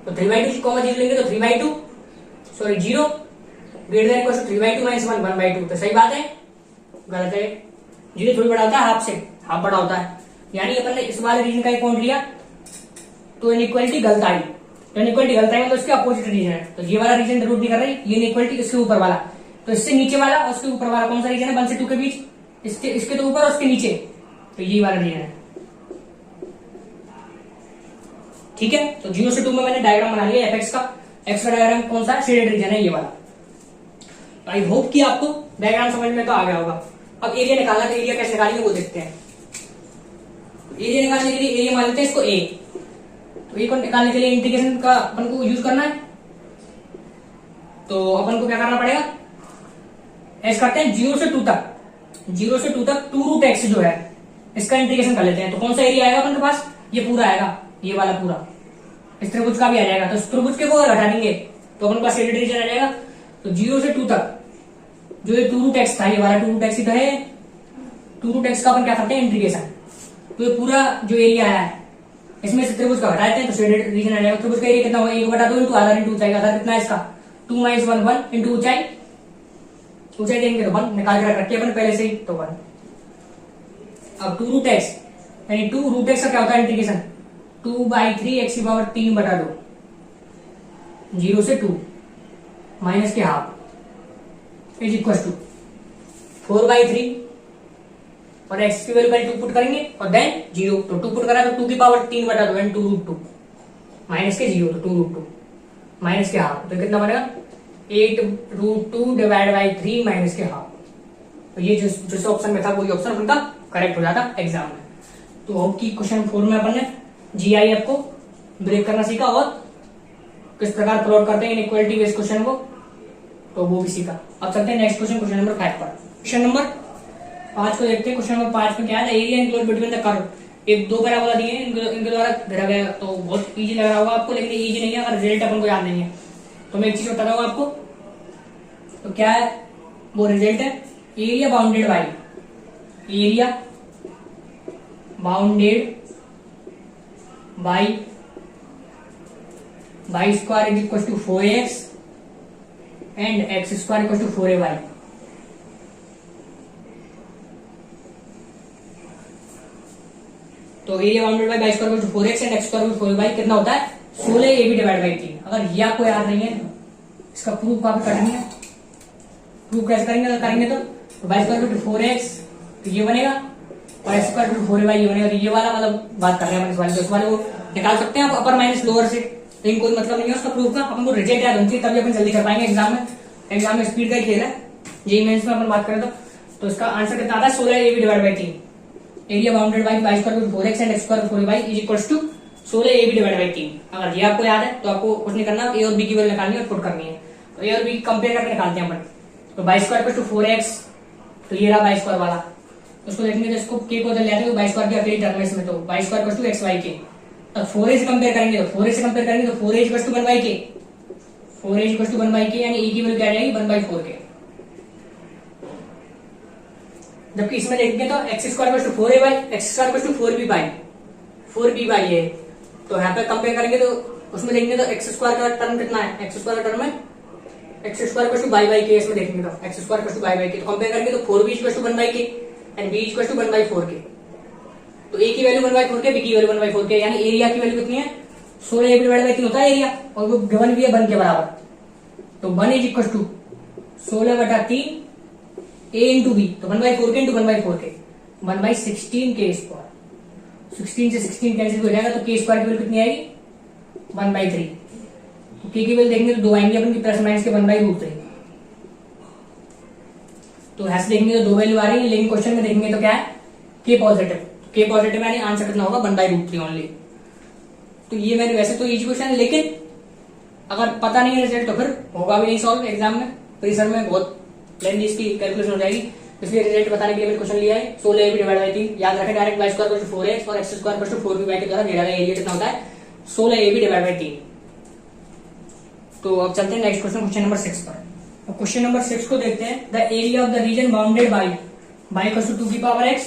तो 3/2, 0 लेंगे तो 0 greater than equal to 3/2 minus 1, 1/2, तो सही बात है, गलत है, 0 थोड़ी बड़ा होता है, हाफ से हाफ बड़ा होता है, यानी अपन ने इस वाले रीजन का एक पॉइंट लिया, तो इनइक्वालिटी गलत आई, तो इनइक्वालिटी गलत आई मतलब इसके अपोजिट रीजन है, तो ये वाला रीजन जरूर नहीं कर रही, ये इनइक्वालिटी इसके ऊपर वाला, तो इससे नीचे वाला और उसके ऊपर वाला कौन सा रीजन है, 1 से 2 के बीच, इसके तो ऊपर और उसके नीचे, तो ये वाला रीजन है, ठीक है। तो 0 से 2 में मैंने डायग्राम बना लिया एफ का, एक्स का डायग्राम कौन सा शेडेड रीजन है, ये वाला। आई होप कि आपको डायग्राम समझ में तो आ गया होगा। अब एरिया निकालना, तो एरिया कैसे निकालेंगे वो देखते हैं। एरिया निकालने के लिए एरिया मान लेते हैं इसको ए, तो ए को निकालने के लिए इंटीग्रेशन का अपन को यूज करना है, तो अपन को क्या करना पड़ेगा, ऐसे करते हैं 0 से 2 तक, 0 से 2 तक 2√x जो है इसका इंटीग्रेशन कर लेते हैं। तो कौन सा एरिया आएगा अपन के पास, ये पूरा आएगा, ये वाला पूरा, इस त्रिभुज का भी आ जाएगा, तो इस त्रिभुज के को हटा देंगे तो अपन के पास शेडेड रीजन आ जाएगा। तो 0 से 2 तक जो ये 2√x था, ये वाला 2√x ही तो है, 2√x का अपन क्या करते हैं इंटीग्रेशन, तो ये पूरा जो एरिया आया है इसमें से त्रिभुज का हटा देते हैं, तो शेडेड रीजन आ जाएगा। त्रिभुज का एरिया कितना होगा, 1/2 इंटू आधार इंटू ऊंचाई, आधार कितना है इसका 2 - 1 1 इंटू ऊंचाई देंगे तो 1 निकाल के रखिए अपन पहले से ही, तो 1। अब 2√x यानी 2√x का क्या होता है इंटीग्रेशन, 2/3 x की पावर 3/2, 0 से 2 माइनस के हाफ इज इक्वल टू 4/3, और x की वैल्यू पहले 2 पुट करेंगे और देन 0, तो 2 पुट करा तो 2 की पावर 3/2 एंड 2√2 माइनस के 0, तो 2√2 माइनस के हाफ, तो कितना बनेगा 8√2 डिवाइड बाई 3 माइनस के हाफ। तो ये जिस ऑप्शन में था वही ऑप्शन उनका करेक्ट हो जाता एग्जाम में। तो होप की क्वेश्चन 4 में अपन ने GIF को ब्रेक करना सीखा और किस प्रकार प्लॉट करते हैं इनइक्वालिटी बेस्ड क्वेश्चन को, तो वो भी सीखा। अब चलते हैं नेक्स्ट क्वेश्चन, क्वेश्चन नंबर 5 पर। क्वेश्चन नंबर 5 को देखते हैं। क्वेश्चन नंबर 5 में क्या है, area enclose between the curve, एक दो पैराबोला दिए हैं, इनके द्वारा घेरा गया, तो बहुत इजी लग रहा होगा आपको, लेकिन इजी नहीं है अगर रिजल्ट अपन को याद नहीं है। तो मैं एक चीज बताता हूँ आपको, तो क्या है वो रिजल्ट है, area bounded by, area bounded by y square is equal to 4x and x square equal to 4ay। तो area bounded by y square equal to 4x and x square equal to 4ay कितना होता है 16ab divide by 3। अगर ये आपको याद नहीं है इसका प्रूफ आप करनी है। प्रूफ कैसे करेंगे तो y square equal to 4x तो ये बनेगा और x square equal to 4ay ये बनेगा। तो ये वाला मतलब बात कर रहे हैं इस वाले, तो इस वाले को निकाल सकते हैं आप अपर माइनस लोअर से, लेकिन कोई मतलब नहीं है उसका प्रूफ का। अपन को रिजल्ट याद होनी चाहिए तभी अपन जल्दी कर पाएंगे एग्जाम में। एग्जाम में स्पीड का ही खेल है, जेईई मेंस में अपन बात करें तो इसका आंसर कितना आता है 16ab divide by 3। Area bounded by y square equal to 4x and x square 4y is equals to 16ab divide by 3। अगर ये आपको याद है तो आपको कुछ नहीं करना, ए और बी की वैल्यू निकालनी है और पुट करनी है। तो ए और बी कंपेयर करके निकालते हैं अपन। तो y square equal to 4x तो ये रहा वाई स्क्वायर वाला, उसको देखेंगे तो इसको के को ले आते हैं वाई स्क्वायर की अकेली टर्म है इसमें, तो y square equal to xy के। अब 4a से कंपेयर करेंगे तो 4a से कंपेयर करेंगे तो 4a equal to 1/k, 4a equal to 1/k यानी a की वैल्यू क्या आ जाएगी 1/4k। जबकि इसमें देखेंगे तो x square equal to 4a y x square equal to 4b y है। तो यहाँ पे कंपेयर करेंगे तो उसमें देखेंगे तो एक्स स्क्वायर का टर्म कितना है, एक्स स्क्वायर का टर्म है x square equal to y/k। इसमें देखेंगे तो x square equal to y/k, तो कंपेयर करेंगे तो 4b equal to 1/k and b equal to 1/4k। तो a की वैल्यू 1/4k, b की वैल्यू 1/4k, यानी एरिया की वैल्यू कितनी है 16ab डिवाइड बाई 3 होता है एरिया, और वो गिवन भी है 1 के बराबर। तो 1 is equal to 16/3 a into B, तो 1/4k into 1/4k 1/16k square. 16 से 16 कैंसिल हो जाएगा तो k स्क्वायर की वैल्यू कितनी आएगी 1/3। तो k की वैल्यू देखेंगे तो 2 आएंगे अपन की प्लस माइनस के 1/√3। तो ऐसे देखेंगे तो 2 वैल्यू आ रही है, लेकिन क्वेश्चन में देखेंगे तो क्या है k पॉजिटिव, k पॉजिटिव यानी आंसर कितना होगा 1/√3 ओनली। तो ये मैंने वैसे तो इजी क्वेश्चन है, लेकिन अगर पता नहीं है रिजल्ट तो फिर होगा भी नहीं सॉल्व एग्जाम में, परिसर में बहुत लेंथी इसकी कैलकुलेशन हो जाएगी। इसलिए रिजल्ट बताने के लिए मैंने क्वेश्चन लिया है 16ab डिवाइड बाई 3। याद रखें direct y square equal to 4x और x square equal to 4b के द्वारा घेरा गया एरिया कितना होता है 16ab डिवाइड बाई 3। तो अब चलते हैं नेक्स्ट क्वेश्चन नंबर 6 पर। अब क्वेश्चन नंबर 6 को देखते हैं। The area of the region bounded by y equal to 2 की power x,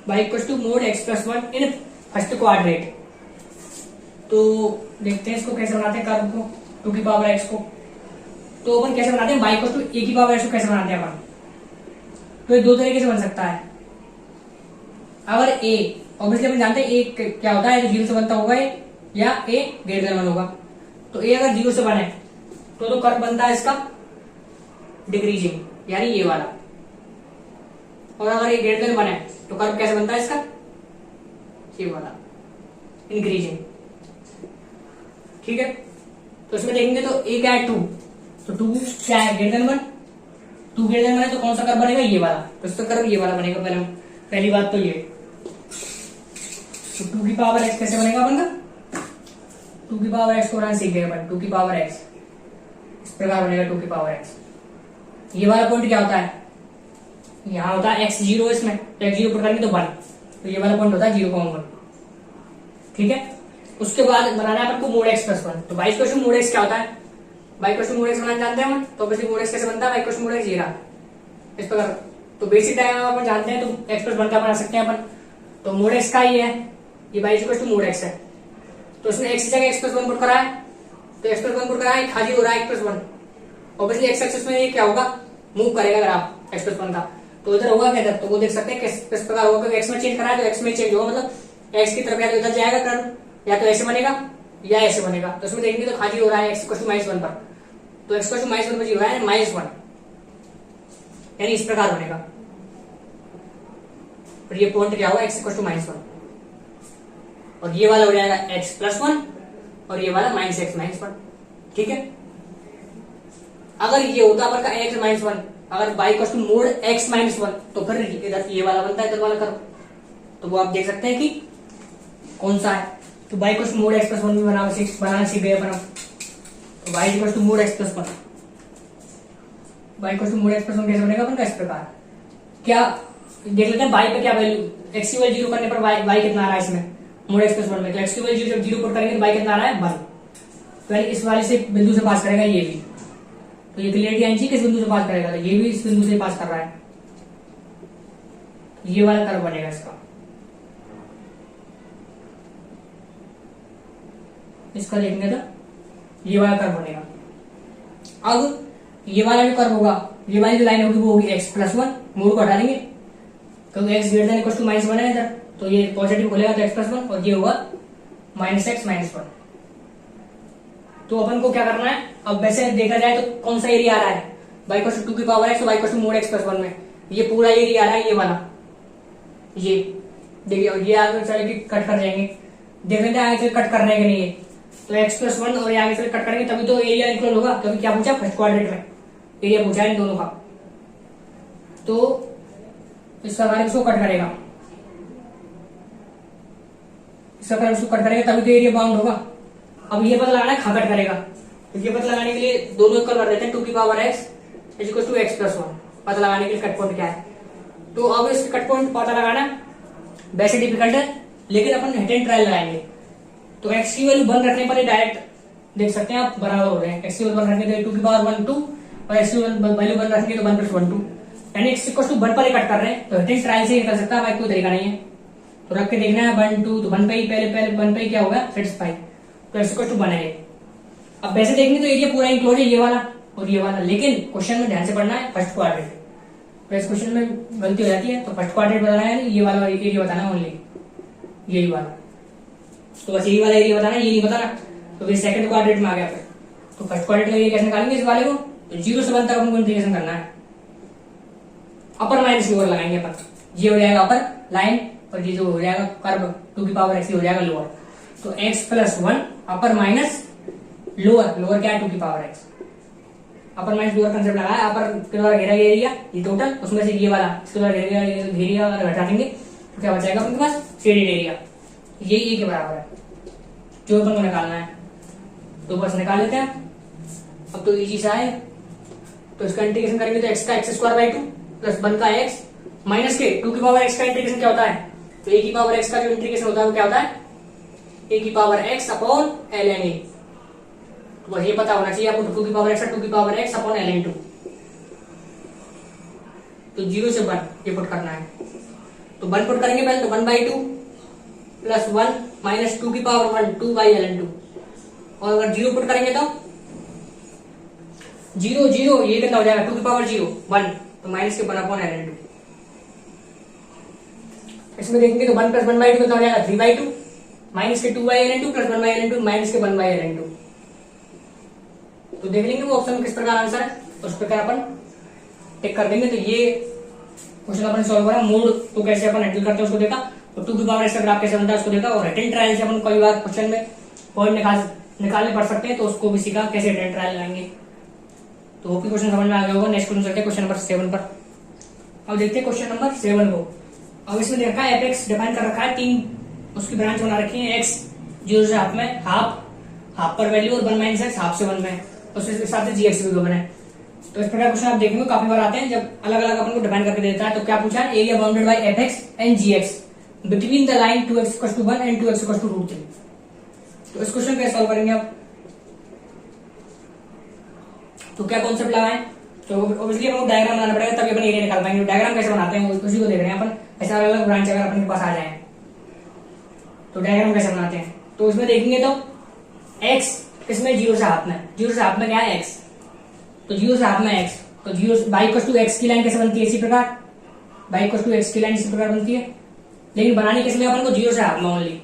y equal to mod x plus 1 in first quadrant. तो देखते हैं इसको कैसे बनाते हैं कर्व को 2 की पावर x को। तो अपन कैसे बनाते हैं y इक्वल टू a की पावर x को कैसे बनाते हैं अपन, तो ये 2 तरीके से बन सकता है। अगर a ऑब्वियसली अपन जानते हैं a क्या होता है, तो 0 से बनता होगा या a ग्रेटर देन 1 होगा। तो a अगर 0 से बने तो कर्व बनता है इसका डिक्रीजिंग यानी ये वाला, और अगर ये ग्रेटर देन 1 है तो कर्व कैसे बनता है इसका ये वाला इंक्रीजिंग। ठीक है, तो इसमें देखेंगे तो a क्या है 2, तो 2 क्या है ग्रेटर देन 1, 2 ग्रेटर देन 1 है तो कौन सा कर्व बनेगा ये वाला, तो इसका कर्व ये वाला बनेगा। पहली बात तो ये, तो 2 की पावर x कैसे बनेगा अपन का 2 की पावर x को बनाना सीख गए अपन। 2 की पावर x इस प्रकार बनेगा 2 की पावर x। ये वाला पॉइंट क्या होता है, यहाँ होता है x 0 इसमें, तो x 0 पुट करेंगे तो 1, तो ये वाला पॉइंट होता है 0,1। ठीक है, उसके बाद बनाना है अपन को मोड x प्लस 1। तो y equal to mod x क्या होता है, y equal to mod x बनाना जानते हैं हम, तो ऑब्वियसली मोड x कैसे बनता है y equal to mod x ये रहा इस प्रकार। तो बेसिक डायग्राम अपन जानते हैं, तो x प्लस 1 का बना सकते हैं अपन। तो मोड x का ही है ये, y equal to mod x है, तो इसमें x की जगह x प्लस 1 पुट करा है, तो x प्लस 1 पुट करा है खाली हो रहा है x plus 1। Obviously x axis में ये क्या होगा मूव करेगा ग्राफ x प्लस 1 का, तो इधर होगा क्या इधर, तो वो देख सकते हैं किस प्रकार होगा, क्योंकि x में चेंज करा है तो x में चेंज होगा, मतलब x की तरफ या तो इधर जाएगा कर्व या तो ऐसे बनेगा या ऐसे बनेगा। तो इसमें देखेंगे तो खाली हो रहा है x इक्वल टू -1 पर, तो x इक्वल टू -1 पर जी हो रहा है -1 यानी इस प्रकार बनेगा। और ये पॉइंट क्या होगा x इक्वल टू -1, और ये वाला हो जाएगा x प्लस 1 और ये वाला -x -1। ठीक है, अगर ये होता अपन का x -1, अगर y equal to mod x -1 तो फिर इधर ये वाला बनता है इधर वाला कर्व, तो वो आप देख सकते हैं कि कौन सा है। तो y equal to mod x plus 1 भी बनाना सीख गए अपन। तो y equal to mod x plus 1, y equal to mod x plus 1 कैसे बनेगा अपन का इस प्रकार। क्या देख लेते हैं y पे क्या वैल्यू, x की वैल्यू 0 करने पर y कितना आ रहा है इसमें मोड x प्लस 1 में, तो x की वैल्यू जब 0 पुट करेंगे तो y कितना आ रहा है 1, तो यानी इस वाले से बिंदु से पास करेगा ये भी, तो ये क्लियरिटी एनजी किस बिंदु से पास करेगा, तो ये भी इस बिंदु से पास कर रहा है, ये वाला कर्व बनेगा इसका देखेंगे तो ये वाला कर्व बनेगा। अब ये वाला जो कर्व होगा, ये वाली जो लाइन होगी वो होगी x+1, मोड़ को हटा देंगे क्योंकि x greater than equal to -1 है इधर, तो ये पॉजिटिव खुलेगा तो x+1 और ये होगा -x-1। तो अपन को क्या करना है, अब वैसे देखा जाए तो कौन सा एरिया आ रहा है, y = 2 की पावर x और y = mod x+1 में ये पूरा एरिया आ रहा है, ये वाला, ये देखिए, और ये आगे चले के कट कर जाएंगे, देख लेते हैं आगे से कट करने के लिए, तो x+1 और आगे से कट करेंगे तभी तो एरिया इक्वल होगा, क्योंकि क्या पूछा, फर्स्ट क्वाड्रेंट में एरिया पूछा है इन दोनों का। तो इसका कारण इसको कट करेगा, इसका कारण इसको कट करेगा तभी तो एरिया बाउंड होगा। अब ये पता लगाना है कहाँ कट करेगा, तो ये पता लगाने के लिए दोनों इक्वल कर देते हैं, 2 की पावर x = x+1 पता लगाने के लिए कट पॉइंट क्या है। तो अब इस कट पॉइंट पता लगाना वैसे डिफिकल्ट है, लेकिन अपन हिट एंड ट्रायल लगाएंगे। तो x की वैल्यू 1 रखने पर डायरेक्ट देख सकते हैं आप बराबर हो रहे हैं, x की वैल्यू 1 रखने तो 2 की पावर 1 2 और x की वैल्यू 1 रखेंगे तो 1 + 1 2, यानी x = 1 पर ही कट कर रहे हैं, तो हिट एंड ट्रायल से ही निकल सकता है भाई, कोई तरीका नहीं है। तो रख के देखना है 1 2, तो 1 पे ही पहले 1 पे ही क्या होगा, सेटिस्फाई, तो x = 1 है। अब वैसे देखेंगे तो एरिया पूरा इंक्लोज है, ये वाला और ये वाला, लेकिन क्वेश्चन में ध्यान से पढ़ना है फर्स्ट क्वाड्रेंट, तो इस क्वेश्चन में गलती हो जाती है, तो फर्स्ट क्वाड्रेंट बताना है, ये वाला एरिया बताना है ओनली, यही वाला, तो बस यही वाला एरिया बताना है, ये नहीं बताना, तो फिर सेकंड क्वाड्रेंट में आ गया। फिर तो फर्स्ट क्वाड्रेंट का एरिया कैसे निकालेंगे इस वाले को, तो 0 से 1 तक हमको इंटीग्रेशन करना है, अपर माइनस लोअर लगाएंगे अपन, ये हो जाएगा अपर लाइन और ये जो हो जाएगा कर्व 2 की पावर x हो जाएगा लोअर, तो x+1 अपर माइनस लोअर, लोअर क्या है 2 की पावर x, अपर माइनस लोअर कंसेप्ट लगाया, अपर के द्वारा घेरा गया एरिया ये टोटल, उसमें से ये वाला इसके द्वारा घेरिया घटा देंगे तो क्या बचाएगा अपने पास, शेडेड एरिया, ये ए के बराबर है जो अपन को निकालना है, तो बस निकाल लेते हैं। अब तो इजी सा है, तो इसका इंटीग्रेशन करेंगे तो x का x² 2 प्लस 1 का x माइनस के 2 की पावर x का इंटीग्रेशन क्या होता है, तो a की पावर x का जो इंटीग्रेशन होता है वो क्या होता है, a की power x upon ln a, तो बस ये पता होना चाहिए आपको, 2 की पावर x 2 की पावर x अपॉन ln 2, तो 0 से 1 ये पुट करना है, तो 1 पुट करेंगे पहले, तो 1/2 प्लस 1 माइनस 2 की पावर 1 2/ln 2, और अगर 0 पुट करेंगे तो 0 0 ये कितना हो जाएगा, 2 की पावर 0 1, तो माइनस के 1/ln 2, इसमें देखेंगे तो 1 + 1/2 कितना हो जाएगा 3/2, माइनस के 2/ln 2 प्लस 1/ln 2 माइनस के 1/ln 2, तो देख लेंगे वो ऑप्शन किस प्रकार आंसर है, उस प्रकार अपन टिक कर देंगे। तो ये क्वेश्चन अपन सॉल्व करा, मोड तो कैसे अपन हैंडल करते हैं उसको देखा, तो 2 की पावर x का ग्राफ कैसे बनता है उसको देखा, और रिटर्न ट्रायल से अपन कई बार क्वेश्चन में पॉइंट निकालने पड़ सकते हैं, तो उसको भी सीखा कैसे रिटर्न ट्रायल लगाएंगे। तो होप क्वेश्चन समझ में आ गया होगा। नेक्स्ट क्वेश्चन चलते हैं क्वेश्चन नंबर 7 पर। अब देखते हैं क्वेश्चन नंबर 7 को। अब इसमें देखा है एफ डिफाइन कर रखा है, 3 उसकी ब्रांच बना रखी है, x 0 से हाफ में, हाफ पर वैल्यू, और 1 - x हाफ से 1 में, उसके हिसाब से gx भी गिवन है। तो इस प्रकार क्वेश्चन आप देखेंगे काफी बार आते हैं जब अलग अलग अपन को डिफाइन करके देता है। तो क्या पूछा है, area bounded by f x and g x between the line 2x = 1 and 2x = √3। तो इस क्वेश्चन कैसे सॉल्व करेंगे आप, तो क्या कॉन्सेप्ट लगाएं, तो ऑब्वियसली हमको डायग्राम बनाना पड़ेगा तभी अपन एरिया निकाल पाएंगे। डायग्राम कैसे बनाते हैं उसी को देख रहे हैं अपन, ऐसे अलग अलग ब्रांच अगर अपन के पास आ जाए तो डायग्राम कैसे बनाते हैं। तो उसमें देखेंगे तो x इसमें 0 से हाफ में, 0 से हाफ में क्या है x, तो 0 से हाफ में x, तो 0 y = x की लाइन कैसे बनती है, इसी प्रकार y = x की लाइन इसी प्रकार बनती है, लेकिन बनानी किस में अपन को 0 से हाफ में ओनली,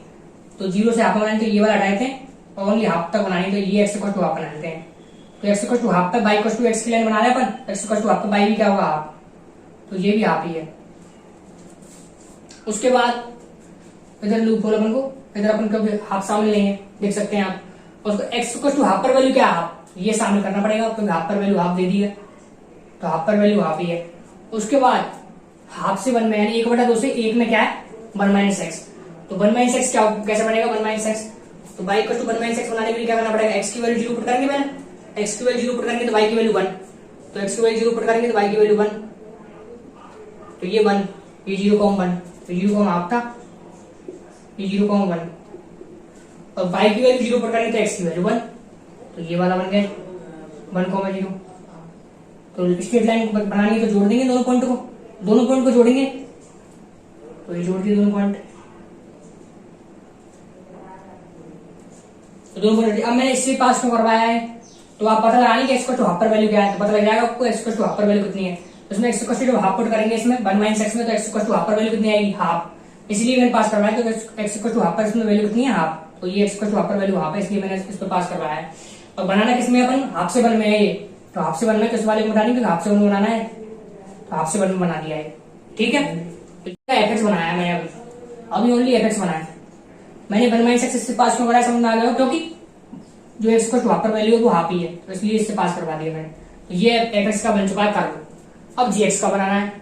तो 0 से हाफ में बनानी तो ये वाला हटाए थे और ओनली हाफ तक बनानी, तो ये x = हाफ बना लेते हैं। तो x = हाफ पे y = x की लाइन बना रहे हैं अपन, x = हाफ पे y भी क्या होगा हाफ, तो ये भी हाफ ही है। उसके बाद इधर लूप होल अपन को, इधर अपन कभी हाफ शामिल लेंगे, देख सकते हैं आप, और x = हाफ पर वैल्यू क्या हाफ, ये शामिल करना पड़ेगा क्योंकि हाफ पर वैल्यू हाफ दे दी है, तो हाफ पर वैल्यू हाफ ही है। उसके बाद हाफ से 1 में, यानी 1/2 से 1 में क्या है 1 - x, तो 1 - x क्या कैसे बनेगा 1 - x, तो y = 1 - x बनाने के लिए क्या करना पड़ेगा, x की वैल्यू 0 पुट करेंगे पहले, x की वैल्यू 0 पुट करेंगे तो y की वैल्यू 1, तो x की वैल्यू 0 पुट करेंगे तो y की वैल्यू 1, तो ये 1, ये 0,1, तो 0,हाफ था, ये 0,1, और y की वैल्यू 0 पुट करेंगे तो x की वैल्यू 1, तो ये वाला बन गया 1,0, तो स्ट्रेट लाइन बनानी है तो जोड़ देंगे दोनों पॉइंट को जोड़ेंगे। तो ये जोड़ दिए दोनों पॉइंट। तो दोनों पॉइंट अब मैंने इससे पास क्यों करवाया है, तो आप पता लगाने कि एक्स टू हाफ पर वैल्यू क्या है, तो पता लग जाएगा आपको एक्स टू हाफ पर वैल्यू कितनी है। तो इसमें एक्स टू हाफ पुट करेंगे इसमें 1 माइनस एक्स में, तो एक्स टू हाफ पर वैल्यू कितनी आएगी, हाफ। इसलिए मैंने पास करवाया, तो एक्स टू हाफ पर इसमें वैल्यू कितनी है, हाफ। तो ये एक्स टू हाफ पर वैल्यू हाफ है, इसलिए मैंने इस पर पास करवाया है। और बनाना किसमें अपन, हाफ से 1 में है ये, तो हाफ से 1 में किस वाले को बनानी, क्योंकि हाफ से 1 में बनाना है, तो हाफ से 1 में बना दिया है। ठीक है, एफ एक्स बनाया मैंने अभी ओनली एफ एक्स बनाया मैंने। 1 माइनस एक्स इससे पास क्यों कराया समझ में आ गया, क्योंकि जो एक्स को हाफ पर वैल्यू है वो हाफ ही है, तो इसलिए इससे पास करवा दिया मैंने। तो ये एफ एक्स का बन चुका है कर्व। अब जी एक्स का बनाना है,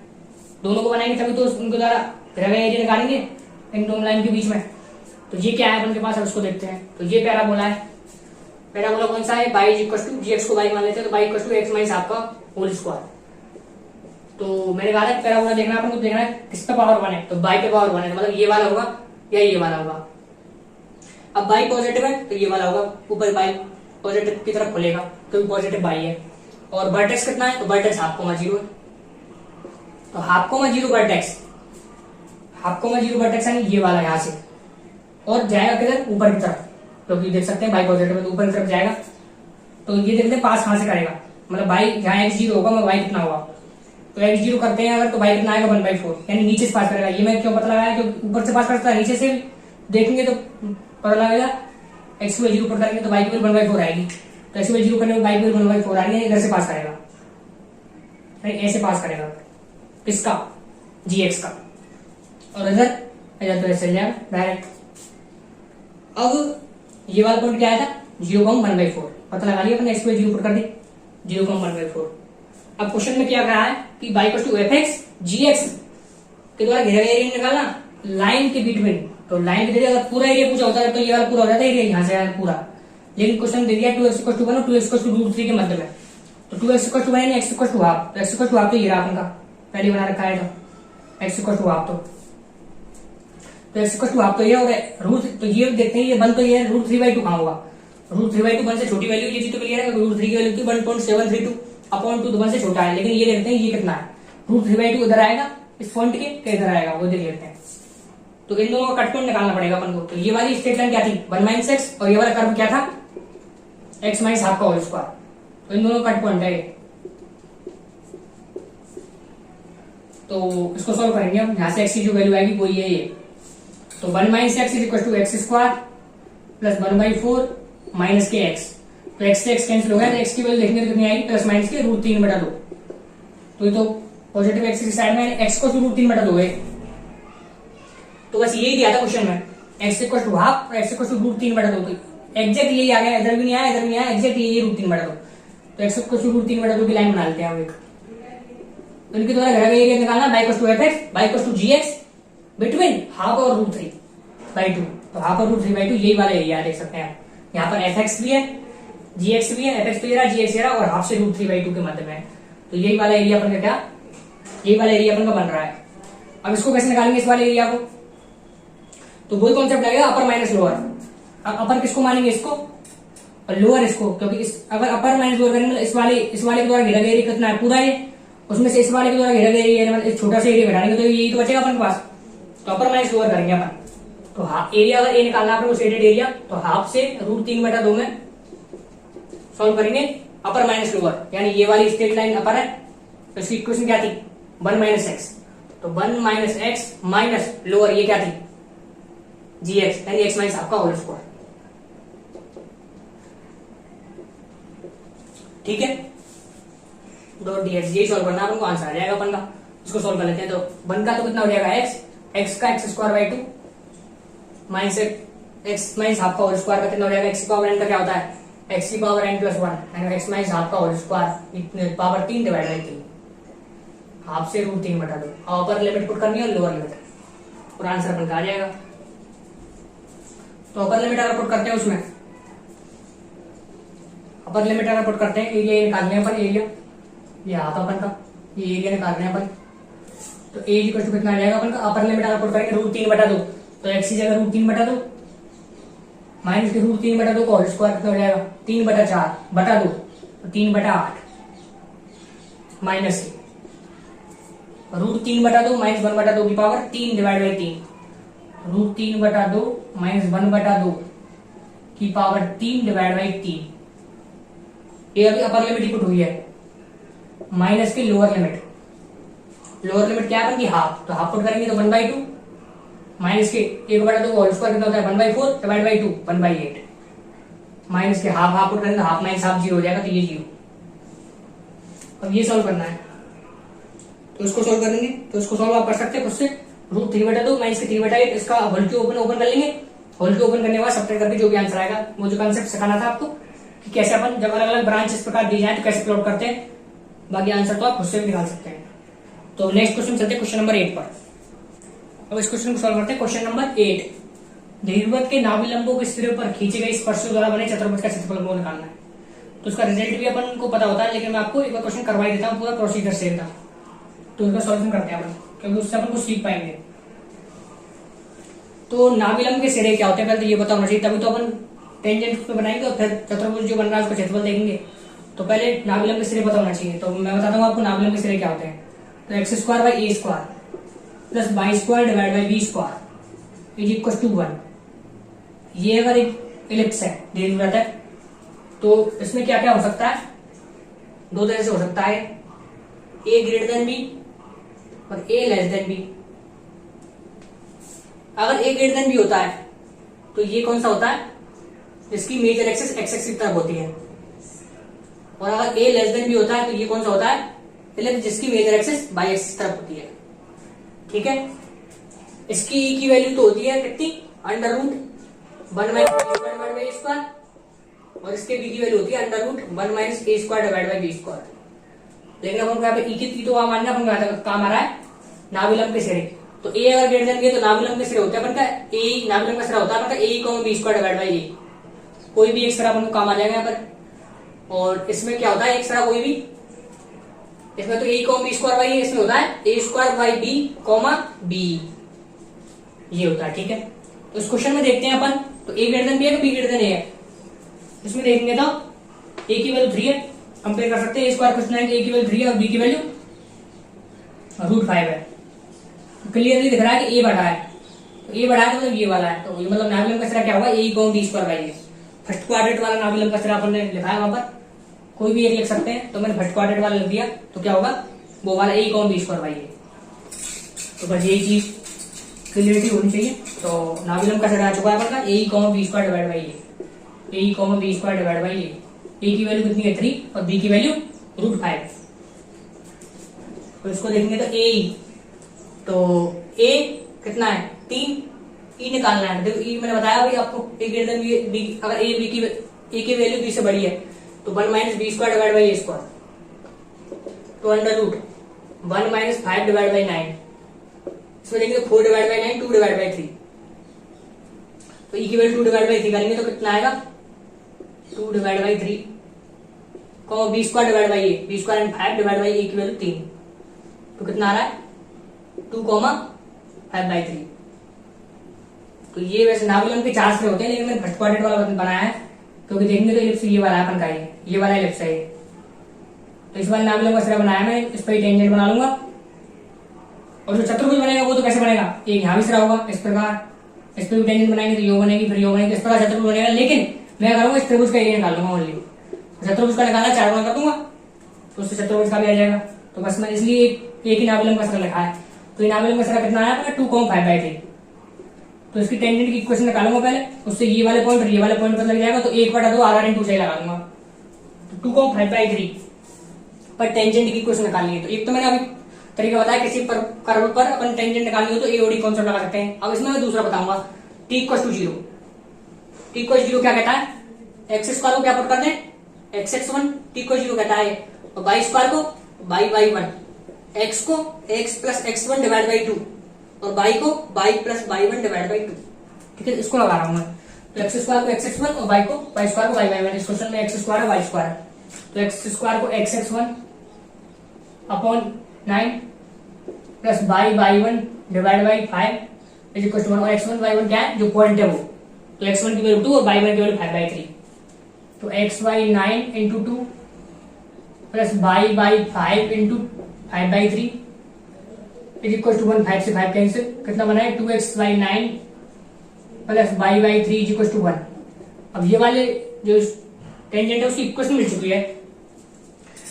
दोनों को बनाएंगे तभी तो उनके द्वारा ग्रेविटी एरिया निकालेंगे इन दोनों लाइन के बीच में। तो ये क्या है अपन के पास, अब उसको देखते हैं। तो ये पैराबोला है, पैराबोला कौन सा है, y equal to g x को बाई मान लेते हैं, तो y equal to x minus आपका होल स्क्वायर। तो मैंने कहा था पैराबोला देखना अपन को, देखना है किस पे पावर 1 है, तो बाई पे पावर 1 है, मतलब ये वाला होगा या ये वाला होगा। अब बाई पॉजिटिव है तो ये वाला होगा, ऊपर बाई पॉजिटिव की तरफ खुलेगा क्योंकि पॉजिटिव बाई है। और वर्टेक्स कितना है, तो वर्टेक्स हाफ कोमा 0 है, तो half comma 0 vertex, half comma 0 vertex है ये वाला यहाँ से, और जाएगा किधर, ऊपर की तरफ, क्योंकि देख सकते हैं बाई पॉजिटिव है तो ऊपर की तरफ जाएगा। तो ये देखते हैं पास कहां से करेगा, मतलब बाई जहां एक्स 0 होगा बाई कितना होगा, तो एक्स 0 करते हैं अगर, तो बाई कितना आएगा 1/4, यानी नीचे से पास करेगा। ये मैं क्यों पता लगाया, क्योंकि ऊपर से पास करता है, नीचे से देखेंगे तो पता लगेगा। एक्स की वैल्यू ऊपर करेंगे तो बाई की वैल्यू 1/4 आएगी, तो एक्स की वैल्यू करने में बाई की वैल्यू 1/4 आ रही है, इधर से पास करेगा, ऐसे पास करेगा किसका, जी एक्स का, और इधर तो ऐसे चल जाएगा डायरेक्ट। अब ये वाला पॉइंट क्या आया था, 0.1/4, पता लगा लिया अपने, एक्स को 0 पर कर दी 0.1/4। अब क्वेश्चन में क्या कहा है कि y equal to f x g x के द्वारा घेरा गया एरिया निकालना लाइन के बिटवीन। तो लाइन के जरिए अगर पूरा एरिया पूछा होता है तो ये वाला पूरा हो जाता है एरिया, यहाँ से पूरा। लेकिन क्वेश्चन दे दिया 2x = 1 और 2x = √3 के मध्य में, तो 2x = 1 यानी x = हाफ, तो x = हाफ तो ये रहा अपन का पहले बना रखा है, तो x = हाफ, तो x = हाफ तो ये, और रूट तो ये देखते हैं ये बन तो ये √3/2 कहां होगा, √3/2 1 से छोटी वैल्यू ये चीज तो क्लियर है, √3 की वैल्यू थी 1.732 अपॉन 2, तो 1 से छोटा है। लेकिन ये देखते हैं ये कितना है, √3/2 इधर आएगा इस पॉइंट के इधर आएगा, वो देख लेते हैं। तो इन दोनों का कट पॉइंट निकालना पड़ेगा अपन को। तो ये वाली स्ट्रेट लाइन क्या थी 1 माइनस एक्स, और ये वाला कर्व क्या था x माइनस हाफ का होल स्क्वायर, तो इन दोनों कट पॉइंट है। तो इसको सॉल्व करेंगे हम, यहां से x की जो वैल्यू आएगी वो ये है। तो 1 minus x = x² plus 1/4 minus के x, तो x से x कैंसिल हो गया, तो x की वैल्यू देखने कितनी आएगी, प्लस माइनस के √3/2। तो ये तो पॉजिटिव एक्स की साइड में x को √3/2 है। तो बस यही दिया था क्वेश्चन में, x = हाफ और x = √3/2, तो एग्जैक्ट यही आ गया, इधर भी नहीं आया इधर भी नहीं आया, एग्जैक्ट यही √3/2। तो x = √3/2 की लाइन बना लेते हैं हम एक। तो इनके द्वारा घेरा गया एरिया निकालना y equal to f x y equal to g x between half और √3/2। तो हाफ और √3/2 यही वाला एरिया देख सकते हैं, यहाँ पर एफ एक्स भी है जी एक्स भी है, एफ एक्स तो ये रहा जी एक्स ये रहा, और हाफ से √3/2 के मध्य में। तो यही वाला एरिया अपन का क्या, यही वाला एरिया अपन का बन रहा है। अब इसको कैसे निकालेंगे इस वाले एरिया को, तो वही कॉन्सेप्ट लगेगा अपर माइनस लोअर। अब अपर किसको मानेंगे, इसको, और लोअर इसको, क्योंकि इस अगर अपर माइनस लोअर करेंगे तो इस वाले के द्वारा घेरा गया एरिया कितना है पूरा है, उसमें से इस वाले के द्वारा घेरा गया एरिया मतलब छोटा सा एरिया घटाएंगे तो यही तो बचेगा अपन के पास। तो अपर माइनस लोअर करेंगे अपन, तो एरिया अगर ए निकालना है शेडेड एरिया, तो हाफ से √3/2 में सॉल्व करेंगे अपर माइनस लोअर, यानी ये वाली स्ट्रेट लाइन अपर है, तो इसकी इक्वेशन क्या थी 1 माइनस एक्स, तो 1 माइनस एक्स माइनस लोअर ये क्या थी जी एक्स, यानी x माइनस हाफ का होल स्क्वायर। ठीक है, डॉट डी एक्स, यही सॉल्व करना है, आंसर आ जाएगा अपन का। इसको सॉल्व कर लेते हैं। तो 1 का तो कितना हो जाएगा x का x² minus x minus half का होल स्क्वायर का कितना हो जाएगा, x की पावर n का क्या होता है x की पावर n + 1 यानी x माइनस हाफ का whole square power 3 divide by 3, half से √3/2, और अपर लिमिट पुट करनी है और लोअर लिमिट, और आंसर अपन का आ जाएगा। तो अपर लिमिट अगर पुट करते हैं उसमें, अपर लिमिट अगर पुट करते हैं एरिया निकालने हैं अपन, एरिया ये हाफ अपन का, ये एरिया निकालने हैं अपन, तो ए इक्वल टू कितना आ जाएगा अपन का, अपर लिमिट अगर पुट करेंगे √3/2, तो x की जगह √3/2 माइनस के √3/2 का होल स्क्वायर कितना हो जाएगा 3/4/2, तो 3/8, माइनस के रूट 3/2 माइनस 1/2 की power 3 divide by 3, root 3/2 minus 1/2 की पावर 3 डिवाइड बाई 3। ये अभी अपर लिमिट पुट हुई है, माइनस की लोअर लिमिट, लोअर लिमिट क्या बन गई हाफ, तो हाफ पुट करेंगे तो 1/2 माइनस के 1/2 होल स्क्वायर कितना होता है 1/4 डिवाइड बाई 2 1/8, माइनस के हाफ हाफ पुट करेंगे तो हाफ माइनस हाफ 0 हो जाएगा, तो ये 0। अब ये सॉल्व करना है, तो इसको सॉल्व करेंगे, तो इसको सॉल्व आप कर सकते हैं खुद से। रूट 3/2 माइनस के 3/8 इसका होल क्यूब ओपन कर लेंगे, होल क्यूब ओपन करने के बाद सब्ट्रैक्ट करके जो भी आंसर आएगा, वो जो कंसेप्ट सिखाना था आपको कि कैसे अपन जब अलग अलग ब्रांच इस प्रकार दी जाए तो कैसे प्लॉट करते हैं, बाकी आंसर तो आप खुद से भी निकाल सकते हैं। तो नेक्स्ट क्वेश्चन चलते हैं क्वेश्चन नंबर 8 पर। अब इस क्वेश्चन को सॉल्व करते हैं। क्वेश्चन नंबर 8, दीर्घवृत्त के नाभिलंबों के सिरे पर खींचे गए स्पर्शों द्वारा बने चतुर्भुज का क्षेत्रफल को निकालना है। तो उसका रिजल्ट भी अपन को पता होता है, लेकिन मैं आपको एक बार क्वेश्चन करवा देता हूँ पूरा प्रोसीजर से एकदम, तो इसका सॉल्यूशन करते हैं अपन, क्योंकि उससे अपन को सीख पाएंगे। तो नाभिलंब के सिरे क्या होते हैं पहले तो ये पता होना चाहिए, तभी तो अपन टेंजेंट पे बनाएंगे और फिर चतुर्भुज जो बन रहा है उसका क्षेत्रफल देखेंगे। तो पहले नाभिलंब के सिरे पता होना चाहिए, तो मैं बताता हूँ आपको नाभिलंब के सिरे क्या होते हैं। तो x² by a² plus y² divide by b² is equal to 1। ये अगर एक इलिप्स है, दीर्घवृत्त है, तो इसमें क्या क्या हो सकता है, दो तरह से हो सकता है, a ग्रेटर देन b और a लेस देन b। अगर a ग्रेटर देन b होता है तो ये कौन सा होता है, जिसकी मेजर एक्सिस x एक्सिस की तरफ होती है, और अगर a लेस देन b होता है तो ये कौन सा होता है, जिसकी मेजर एक्सिस y एक्सिस तरफ होती है। ठीक है, इसकी e की वैल्यू तो होती है कितनी, अंडर रूट 1 माइनस a² और इसके b की वैल्यू होती है under root 1 minus a² divide by b²। लेकिन अपन यहाँ पे e की तो मानना अपन काम आ रहा है नाभिलंब के सिरे, तो a अगर ग्रेटर देन b तो नाभिलंब के सिरे होते हैं अपन का a, नाभिलंब का सिरा होता है अपन का a, b² divide by a। कोई भी एक सिरा अपन को काम आ जाएगा यहाँ पर। और इसमें क्या होता है, एक सिरा कोई भी, इसमें तो a, b² बाई a, इसमें होता है a² बाई b, b ये होता है। ठीक है, तो इस क्वेश्चन में देखते हैं अपन, तो a ग्रेटर देन b है कि b ग्रेटर देन a है। इसमें देखेंगे तो a की वैल्यू 3 है, कंपेयर कर सकते हैं, a² क्वेश्चन है कि a की वैल्यू 3 है और b की वैल्यू रूट 5 है। तो क्लियरली दिख रहा है कि a बढ़ा है, तो a बढ़ा है तो मतलब ये वाला है, तो ये मतलब नाभिलंब का सिरा क्या होगा, a, b² by a। First quadrant वाला नाभिलंब का सिरा अपन ने लिखा है वहां पर, कोई भी एक लिख सकते हैं, तो मैंने फर्स्ट क्वाड्रेंट वाला लिख दिया, तो क्या होगा वो वाला a, b² बाई a। तो बस यही चीज क्लियरिटी होनी चाहिए। तो नाभिलंब का सिरा आ चुका है अपन का a, b² divide by a, a, b² divide by a की वैल्यू कितनी है 3 और b की वैल्यू रूट 5। तो इसको देखेंगे तो तो a कितना है 3, e निकालना है। देखो e मैंने बताया भाई आपको, a ग्रेटर देन b, अगर a की वैल्यू b से बड़ी है तो 1 minus b² divide by a², तो under root 1 minus 5 divide by 9, इसमें देखेंगे 4 डिवाइड बाई 9, 2 डिवाइड बाई 3, तो e की वैल्यू 2 डिवाइड बाई 3 करेंगे तो कितना आएगा 2 divide by 3, b² divide by a, b² and 5 divide by a की वैल्यू 3, तो कितना आ रहा है 2, 5 बाई 3। तो ये वैसे नाभिलंब के 4 सिरे होते हैं, लेकिन मैंने फर्स्ट क्वाड्रेंट वाला बनाया है क्योंकि देखेंगे तो इलिप्स ये वाला है अपन का, ये वाला इलिप्स है। तो इस वाले नाभिलंब का सिरा बनाया मैं, इस पर टेंजेंट बना लूंगा। और जो चतुर्भुज बनेगा वो तो कैसे बनेगा, एक यहाँ भी सिरा होगा इस प्रकार, इस पर भी टेंजेंट बनाएंगे तो यो बनेगी, फिर यो बनेगी, इस प्रकार चतुर्भुज बनेगा। लेकिन मैं करूंगा इस त्रिभुज का एरिया निकाल लूंगा ओनली, चतुर्भुज का निकालना 4 गुना कर दूंगा तो उससे चतुर्भुज का भी आ जाएगा। तो बस मैं इसलिए एक ही नाभिलंब का सिरा लिखा है। तो ये नाभिलंब का सिरा कितना आया अपना 2, 5 बाई 3। तो इसकी टेंजेंट की इक्वेशन निकालूंगा पहले, उससे ये वाले पॉइंट और ये वाले पॉइंट पर लग जाएगा, तो 1/2 r/2 से लगा दूंगा, तो 2, 5 बाई 3 पर टेंजेंट की इक्वेशन निकालनी है। तो एक तो मैंने अभी तरीका बताया किसी कर्व पर अपन टेंजेंट निकालनी हो तो AOD कॉन्सेप्ट लगा सकते हैं। अब इसमें मैं दूसरा बताऊंगा, t = 0। t = 0 क्या कहता है, x² को क्या पुट कर दें x(x1), t = 0 कहता है, और y² को y(y1), x को x plus x1 divide by 2 और y को y plus y1 divide by 2। ठीक है, इसको लगा रहा हूं मैं, तो x² को x(x1) और y को y(y1), इस क्वेश्चन में x² और y², तो x² को x(x1) upon 9 plus y(y1) divide by 5 is equal to 1, और x1 y1 क्या है जो पॉइंट है वो, तो x1 की वैल्यू 2 और y1 की वैल्यू 5 बाई 3, तो xy 9 into 2 plus y by 5 into 5/3 is equal to 1। 5 से 5 कैंसिल, कितना बना है 2x/9 plus y/3 is equal to 1। अब ये वाले जो टेंजेंट है उसकी इक्वेशन मिल चुकी है,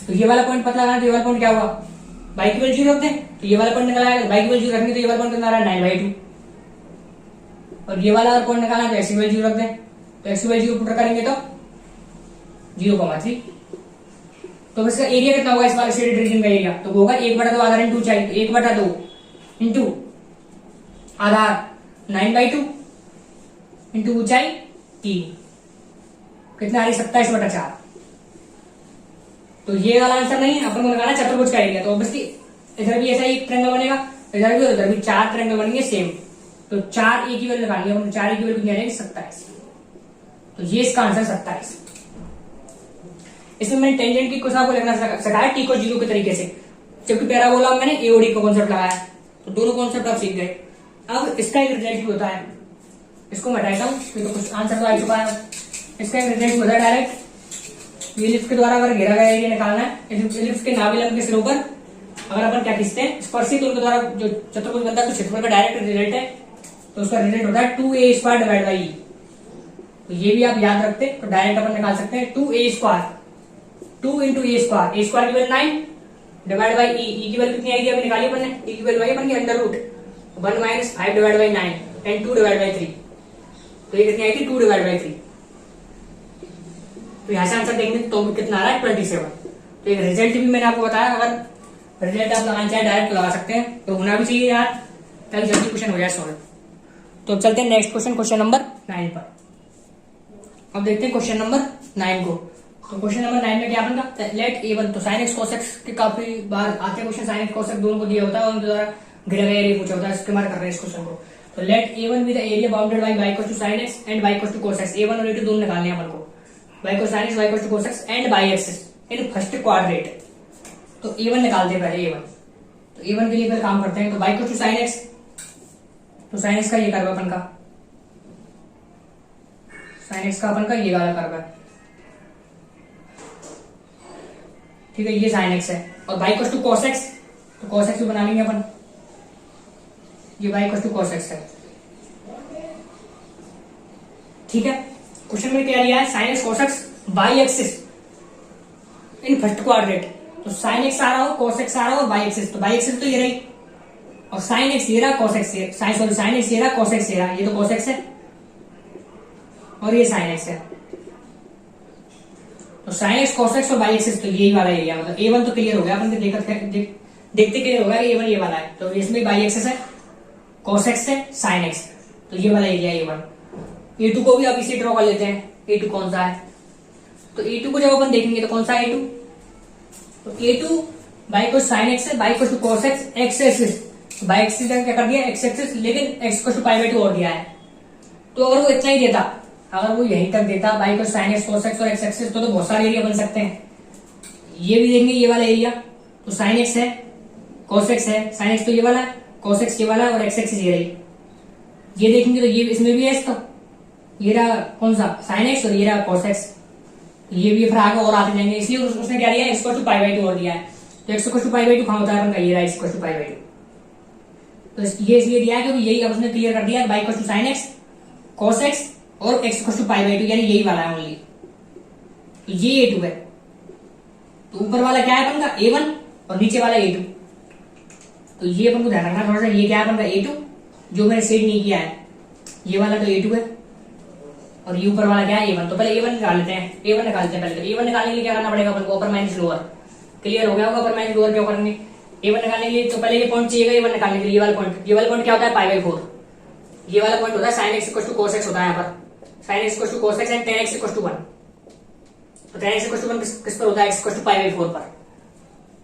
तो ये वाला पॉइंट पता लगाना, तो ये वाला पॉइंट क्या हुआ, y की वैल्यू 0 रखते हैं, तो ये वाला पॉइंट निकाला है, y की वैल्यू 0 रखनी, तो ये वाला पॉइंट कितना आ रहा है 9/2। और ये वाला अगर पॉइंट निकालना है तो x की वैल्यू 0 रखते हैं, तो x की वैल्यू पुट करेंगे तो 0,3। तो इसका एरिया कितना होगा इस वाले शेडेड रीजन का एरिया, तो होगा 1/2 आधार इंटू ऊंचाई, तो 1/2 इंटू आधार 9/2 इंटू ऊंचाई 3, कितना आ रही 27/4। तो ये वाला आंसर नहीं है, अपन को लगाना चतुर्भुज का एरिया, तो ऑब्वियसली इधर भी ऐसा ही ट्रायंगल बनेगा, इधर भी उधर भी 4 ट्रायंगल बनेंगे सेम, तो 4 ए की वैल्यू लगानी है अपन, 4 ए की वैल्यू कितनी आ जाएगी 27। तो ये इसका आंसर 27। इसमें मैंने टेंजेंट की कुछ आपको लिखना सिखाया टी को 0 के तरीके से, जबकि पैराबोला मैंने एओडी का कॉन्सेप्ट लगाया, तो दोनों कॉन्सेप्ट आप सीख गए। अब इसका एक रिजल्ट भी होता है, इसको मैं हटाता हूं क्योंकि कुछ आंसर तो आ चुका है। इसका एक रिजल्ट होता है डायरेक्ट, इलिप्स के द्वारा अगर घेरा गया एरिया निकालना है, इलिप्स के नाभिलंब के सिरों पर अगर अपन क्या खींचते हैं स्पर्शित, उनके द्वारा जो चतुर्भुज बनता है, तो क्षेत्रफल का डायरेक्ट रिजल्ट है, तो उसका रिजल्ट होता है 2a² डिवाइड बाई ई। तो ये भी आप याद रखते, तो डायरेक्ट अपन निकाल सकते हैं 2a², 2 इंटू ए स्क्वायर, ए स्क्वायर की वैल्यू 9 डिवाइड बाई ई की वैल्यू कितनी आई थी अभी निकाली अपन ने, ई की वैल्यू आई अपन की √1 - 5 divide by 9 and 2 divide by 3, तो ये कितनी आई थी 2 डिवाइड बाई 3। तो यहां से आंसर देंगे तो कितना आ रहा है 27। तो एक रिजल्ट भी मैंने आपको बताया, अगर रिजल्ट आप लगाना चाहे डायरेक्ट लगा सकते हैं, तो होना भी चाहिए यार, ताकि जल्दी क्वेश्चन हो जाए सॉल्व। तो चलते हैं नेक्स्ट क्वेश्चन, क्वेश्चन नंबर 9 पर। अब देखते हैं क्वेश्चन नंबर 9 को। तो क्वेश्चन नंबर 9 में क्या बनता है, लेट a1, तो sin x cos x के काफी बार आते हैं question, sin x cos x दोनों को दिया होता है और उनके द्वारा घेरा गया एरिया पूछा होता है, इसके बारे कर रहे हैं इस क्वेश्चन को। तो let a1 with area bounded by y = sin x and y = cos x, a1 और a2 दोनों निकालने हैं अपन को, y = sin x, y = cos x and y axis in first quadrant. तो a1 निकालते हैं पहले a1, तो a1 के लिए फिर काम करते हैं, तो y = sin x, तो sin x का ये कर्व अपन का, sin x का अपन का ये वाला कर्व है, ठीक है, ये sin x है, और y = cos x, तो cos x भी बना लेंगे अपन, ये y = cos x है, ठीक है। क्वेश्चन में क्या लिया है, sin x cos x y axis in first quadrant, तो sin x आ रहा हो, cos x आ रहा हो, y एक्सिस, तो y एक्सिस तो ये रही, और sin x ये रहा, cos x ये, sin x ये रहा, cos x ये रहा, ये तो cos x है और ये sin x है, तो sin x cos x और y एक्सिस, तो यही वाला एरिया, मतलब a1 तो क्लियर हो गया अपन देखते क्लियर हो गया कि a1 ये वाला है, तो इसमें y एक्सिस है, cos x है, sin x, तो ये वाला एरिया a1। a2 को भी अब इसे ड्रॉ कर लेते हैं, a2 कौन सा है, तो a2 को जब अपन देखेंगे तो कौन सा है a2, तो a2 y को sin x है, y को cos x, x axis, y axis क्या कर दिया x एक्सिस, लेकिन x को π/2 और दिया है, तो अगर वो इतना ही देता, अगर वो यहीं तक देता y को sin x cos x और x एक्सिस, तो बहुत सारे एरिया बन सकते हैं। ये भी देंगे ये वाला एरिया, तो sin x है, cos x है, sin x तो ये वाला है, cos x ये वाला है और x एक्सिस ये रही, ये देखेंगे तो ये इसमें भी है, तो ये रहा कौन सा sin x और ये रहा cos x, ये भी फिर आगे और आते जाएंगे, इसलिए उसने क्या दिया x = π/2 और दिया है, तो x = π/2 कहां होता है अपन का, ये रहा x = π/2, तो ये इसलिए दिया है क्योंकि यही अब उसने क्लियर कर दिया, y = sin x cos x और x = π/2, यानी यही वाला है ओनली, तो ये a2 है, तो ऊपर वाला क्या है अपन का a1 और नीचे वाला a2, तो ये अपन को ध्यान रखना थोड़ा सा, ये क्या है अपन का a2 जो मैंने सेट नहीं किया है, ये वाला तो a2 है, और ये ऊपर वाला क्या है a1, तो पहले a1 निकाल लेते हैं, a1 निकालते हैं पहले, तो a1 निकालने के लिए क्या करना पड़ेगा अपन को, अपर माइनस लोअर, क्लियर हो गया होगा अपर माइनस लोअर क्यों करेंगे, a1 निकालने के लिए तो पहले ये पॉइंट चाहिएगा, a1 निकालने के लिए ये वाला पॉइंट क्या होता है π/4, ये वाला पॉइंट होता है sin x = cos x होता है यहाँ पर, sin x = cos x and tan x = 1, तो tan x = 1 किस पर होता है, x = π/4 पर,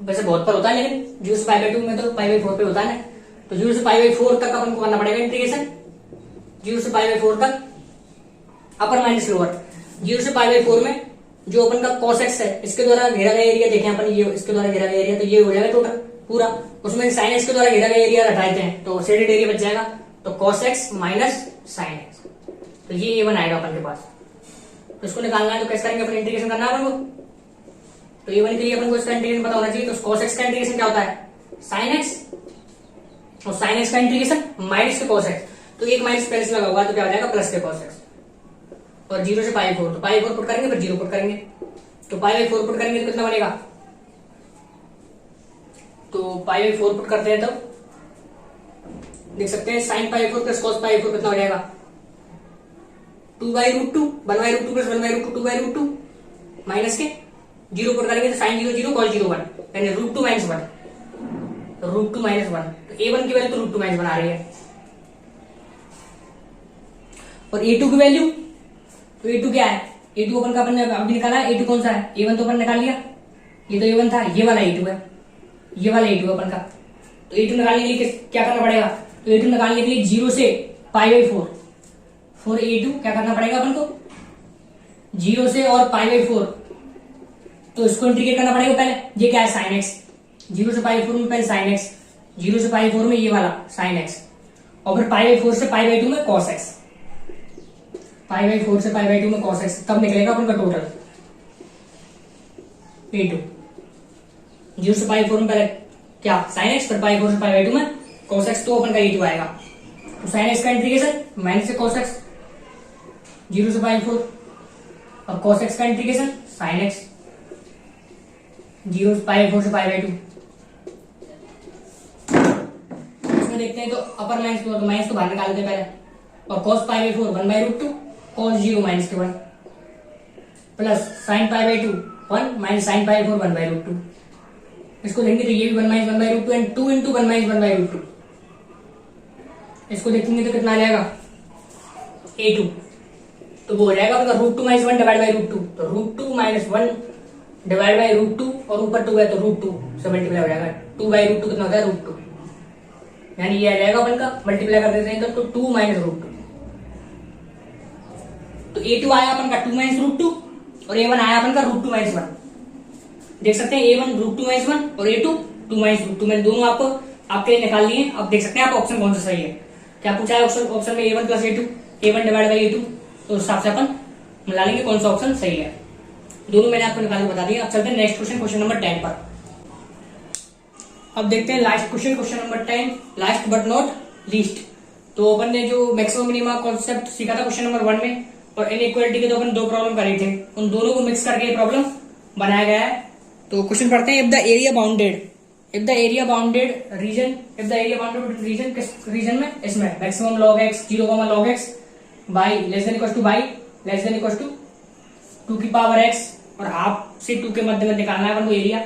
वैसे बहुत पर होता है लेकिन 0 से π/2 में तो π/4 पे होता है ना, तो 0 से π/4 तक अपन को करना पड़ेगा इंटीग्रेशन, 0 से π/4 तक अपर माइनस लोअर, 0 से π/4 में जो अपन का cos x है, इसके द्वारा घेरा गया एरिया देखें अपन, ये इसके द्वारा घेरा गया एरिया, तो ये हो जाएगा टोटल पूरा, उसमें sin x के द्वारा घेरा गया एरिया हटा देते हैं तो शेडेड एरिया बच जाएगा, तो cos x minus sin x, तो ये a1 आएगा अपन के पास, तो इसको निकालना है, तो कैसे करेंगे अपन, इंटीग्रेशन करना है अपन को, तो A1 के लिए अपन को इसका इंटीग्रेशन पता होना चाहिए। तो cos x का इंटीग्रेशन क्या होता है, sin x, और sin x का इंटीग्रेशन माइनस के cos x। तो एक माइनस पहले से लगा हुआ है तो क्या हो जाएगा प्लस के cos x, और 0 से पाई 4, तो पाई 4 पुट करेंगे फिर 0 पुट करेंगे, तो पाई बाई 4 पुट करेंगे तो कितना बनेगा, तो पाई बाई 4 पुट करते हैं तो देख सकते हैं sin पाई 4 प्लस cos पाई 4 कितना हो जाएगा 2/√2, 1/√2 प्लस 1/√2 2/√2 माइनस के 0 पुट करेंगे तो sin 0 0 cos 0 1, यानी √2 - 1, √2 - 1। तो A1 की वैल्यू तो √2 - 1 आ रही है, और A2 की वैल्यू, तो A2 क्या है, A2 अपन का अपन ने अभी निकाला है। A2 कौन सा है, A1 तो अपन निकाल लिया, ये तो A1 था, ये वाला A2 है, ये वाला A2 अपन का। तो A2 निकालने के लिए क्या करना पड़ेगा, तो A2 निकालने के लिए 0 से पाई बाई 4 फॉर A2 क्या करना पड़ेगा अपन को, 0 से और पाई बाई 4, तो इसको इंटीग्रेट करना पड़ेगा पहले। ये क्या है sin x, 0 से पाई 4 में पहले sin x, 0 से पाई 4 में ये वाला sin x, और फिर पाई बाई 4 से पाई बाई 2 में cos x, पाई बाई 4 से पाई बाई 2 में cos x, तब निकलेगा अपन का टोटल A2। 0 से पाई 4 में पहले क्या sin x, फिर पाई 4 से पाई बाई 2 में cos x, तो अपन का A2 आएगा। तो sin x का इंटीग्रेशन माइनस से cos x 0 से पाई 4, और cos x का इंटीग्रेशन sin x 0 पाई 4 से पाई बाई 2। इसमें देखते हैं तो अपर माइनस तो माइनस तो बाहर निकाल देते पहले, और cos pi by 4 1/√2 cos 0 minus के 1 plus sin pi by 2 1 minus sin पाई 4 1/√2। इसको देखेंगे तो ये भी 1 माइनस 1/√2 एंड 2 इंटू 1 माइनस 1/√2। इसको देखेंगे तो कितना आ जाएगा A2, तो वो हो जाएगा मतलब √2 - 1 डिवाइड बाई √2, तो √2 - 1 डिवाइड बाई √2, और ऊपर 2 है तो √2 से मल्टीप्लाई हो जाएगा, 2/√2 कितना होता है √2, यानी ये आ जाएगा अपन का, मल्टीप्लाई कर देते हैं तो 2 - √2। तो A2 आया अपन का 2 - √2, और A1 आया अपन का √2 - 1। देख सकते हैं A1 √2 - 1 और A2 2 - √2, मैंने दोनों आपको आपके लिए निकाल लिए। अब देख सकते हैं आप ऑप्शन कौन सा सही है, क्या पूछा है ऑप्शन में A1 plus A2, A1 divide by A2, तो उस हिसाब से अपन मिला लेंगे कौन सा ऑप्शन सही है। दोनों मैंने आपको निकाल के बता दिया। अब चलते हैं नेक्स्ट क्वेश्चन, क्वेश्चन नंबर 10 पर। अब देखते हैं last question, question number 10, last but not least. तो अपन ने जो मैक्सिमम मिनिमा कॉन्सेप्ट सीखा था क्वेश्चन नंबर 1 में, और इनइक्वालिटी के तो अपन 2 प्रॉब्लम करे थे, उन दोनों को मिक्स करके प्रॉब्लम बनाया गया है। तो क्वेश्चन पढ़ते हैं, if the area bounded region किस रीजन में, इसमें maximum log x 0, log x y less than equal to 2 की पावर x, और हाफ से 2 के मध्य में निकालना है अपन को एरिया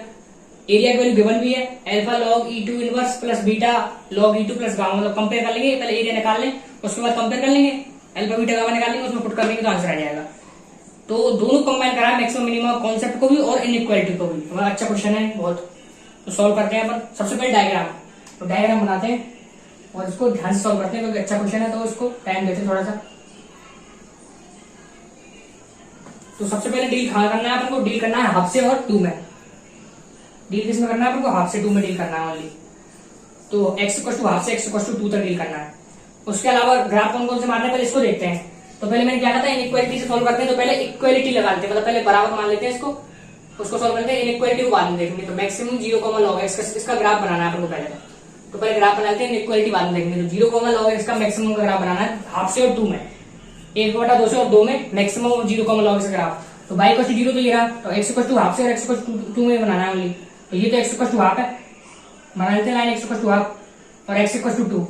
की वैल्यू गिवन भी है, alpha log E2 inverse plus beta log E2 plus gamma, मतलब कंपेयर कर लेंगे, पहले एरिया निकाल लें उसके बाद कंपेयर कर लेंगे, अल्फा बीटा गामा निकाल लेंगे, उसमें पुट कर लेंगे तो आंसर आ जाएगा। तो दोनों कंबाइन करा है, मैक्सिमम मिनिमम कॉन्सेप्ट को भी और इनइक्वालिटी को भी। हमारा अच्छा क्वेश्चन है बहुत, तो सॉल्व करते हैं अपन। सबसे पहले डायग्राम बनाते हैं और इसको ध्यान से सॉल्व करते हैं, क्योंकि अच्छा क्वेश्चन है तो इसको टाइम देते हैं थोड़ा सा। तो सबसे पहले डील कहाँ करना है अपन को, डील करना है हाफ से और 2 में। डील किसमें करना है अपन को, हाफ से 2 में डील करना है ओनली। तो x इक्वल टू हाफ से x इक्वल टू 2 तक डील करना है। उसके अलावा ग्राफ कौन से मारने, पहले इसको देखते हैं। तो पहले मैंने क्या कहा था, इनइक्वालिटी से सॉल्व करते हैं तो पहले इक्वालिटी लगा लेते हैं, मतलब पहले बराबर मान लेते हैं इसको, उसको सॉल्व करते हैं, इनइक्वालिटी को बाद में देखेंगे। तो मैक्सिमम 0, log x इसका ग्राफ बनाना है अपन को पहले, तो पहले ग्राफ बना लेते हैं, इनइक्वालिटी बाद में देखेंगे। तो 0, log x का मैक्सिमम का ग्राफ बनाना है हाफ से और 2 में, 1/2 से और 2 में मैक्सिमम 0, log x का ग्राफ। तो y इक्वल टू 0 तो ये रहा, तो x इक्वल टू हाफ से और x इक्वल टू 2 में बनाना है ओनली। तो ये तो x इक्वल टू हाफ है, बना लेते हैं line x equal to half और x इक्वल टू 2,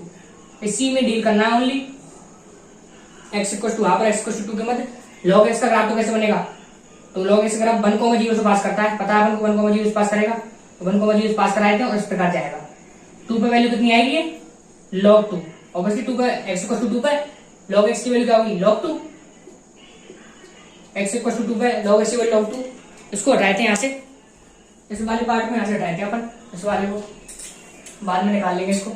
इसी में डील करना है only. x equal to half और x इक्वल टू 2 के मध्य log x का ग्राफ तो कैसे बनेगा, तो log x का ग्राफ 1,0 से पास करता है, पता है अपन को 1,0 से पास करेगा, तो 1,0 से पास कराए थे और इस प्रकार जाएगा। 2 पे वैल्यू कितनी आएगी, log 2, ऑब्वियसली 2 पे x इक्वल टू 2 पे log x की वैल्यू क्या होगी, log 2, x इक्वल टू 2 पे log x की वैल्यू log 2। इसको हटाए थे यहाँ से, इस वाले पार्ट में यहाँ से हटाए थे अपन, इस वाले को बाद में निकाल लेंगे इसको।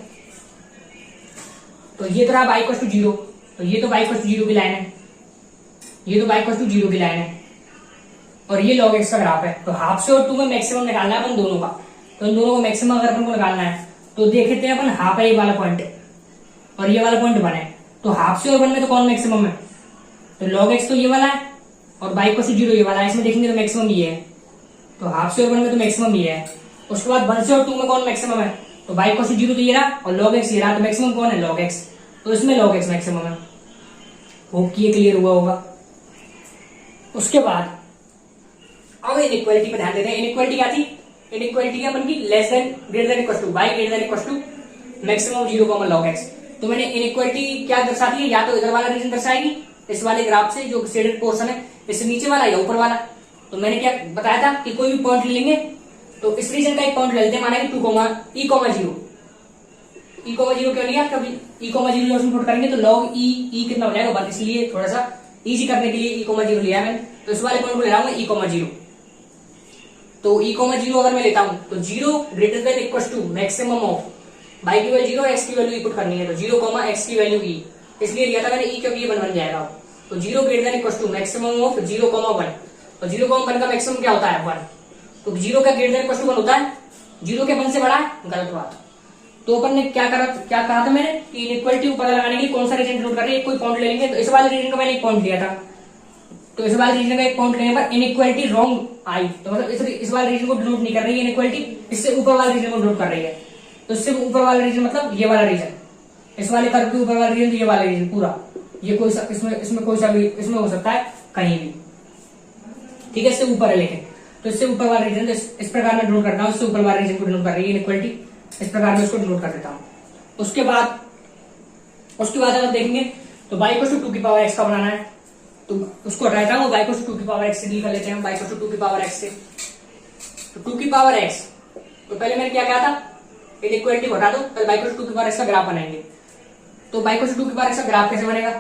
तो ये तो रहा y इक्वल टू 0, तो ये तो y इक्वल टू 0 की लाइन है, ये तो y इक्वल टू 0 की लाइन है, और ये log x का ग्राफ है। तो हाफ से और 2 में मैक्सिमम निकालना है अपन दोनों का, तो इन दोनों को मैक्सिमम अगर अपन को निकालना है तो देखते हैं अपन हाफ है ये वाला पॉइंट और ये वाला पॉइंट 1 है, तो हाफ से और 1 में तो कौन मैक्सिमम है, तो log x तो ये वाला है और y इक्वल टू 0 ये वाला है, इसमें देखेंगे तो मैक्सिमम ये है। तो तो हाफ से और 1 में तो मैक्सिमम ये है। उसके बाद 1 से और 2 में कौन मैक्सिमम है, तो बाई इक्वल टू 0 तो ये रहा और log x ये रहा, तो मैक्सिमम कौन है, log x। तो इसमें log x मैक्सिमम है। होप कि ये क्लियर हुआ होगा। उसके बाद अब इनइक्वालिटी पे ध्यान देते हैं। इनइक्वालिटी क्या थी, इनइक्वालिटी क्या बन गई, less than greater than equal to y greater than equal to maximum 0 log x। तो मैंने इनइक्वालिटी क्या दर्शाती है, या तो इधर वाला रीजन दर्शाएगी इस वाले ग्राफ से जो शेडेड पोर्शन है, इससे नीचे वाला या ऊपर वाला। तो मैंने क्या बताया था कि कोई भी पॉइंट ले लेंगे, तो इस रीजन का एक पॉइंट ले लेते हैं, माना कि 2 e 0। e 0 क्यों लिया, कभी e 0 जब पुट करेंगे तो log e कितना हो जाएगा 1, इसलिए थोड़ा सा इजी करने के लिए e 0 लिया है मैंने। तो इस वाले पॉइंट को ले रहा हूँ e 0। तो e 0 अगर मैं लेता हूं तो 0 greater than equal to maximum of y की वैल्यू 0, एक्स की वैल्यू पुट करनी है, तो 0 x की वैल्यू e, इसलिए लिया था मैंने e क्योंकि ये 1 बन जाएगा। तो 0 greater than equal to maximum of 0, 1, और 0, 1 का मैक्सिमम क्या होता है 1। तो 0 का ग्रेटर देन इक्वल टू 1 होता है, 0 के 1 से बड़ा है, गलत बात। तो अपन ने क्या कहा था मैंने कि इनइक्वालिटी को पता लगाने के लिए कौन सा रीजन नोट कर रहे हैं, कोई पॉइंट ले लेंगे। तो इस वाले रीजन का मैंने एक पॉइंट लिया था, तो इस वाले रीजन का एक पॉइंट लेने पर इनइक्वालिटी रॉन्ग आई, तो मतलब इस वाले रीजन को डिनोट नहीं कर रही है इनइक्वालिटी, इससे ऊपर वाले रीजन को डिनोट कर रही है। तो इससे ऊपर वाला रीजन मतलब ये वाला रीजन, इस वाले कर्व के ऊपर वाला रीजन, तो ये वाला रीजन पूरा, ये कोई इसमें कोई सा भी इसमें हो सकता है कहीं भी, ठीक है, इससे ऊपर है। लेकिन तो इससे ऊपर वाला रीजन इस प्रकार में डिनोट करता हूँ, इससे ऊपर वाला रीजन को डिनोट कर रही है इनइक्वालिटी, इस प्रकार में इसको डिनोट कर देता हूँ। उसके बाद अगर देखेंगे तो y को 2 की पावर x का बनाना है, तो उसको हटाता हूँ, y को 2 की पावर x से डील कर लेते हैं, y को 2 की पावर x से। तो 2 की पावर x, तो पहले मैंने क्या कहा था, इनइक्वालिटी को हटा दो, पहले y को 2 की पावर x का ग्राफ बनाएंगे। तो y को 2 की पावर x का ग्राफ कैसे बनेगा,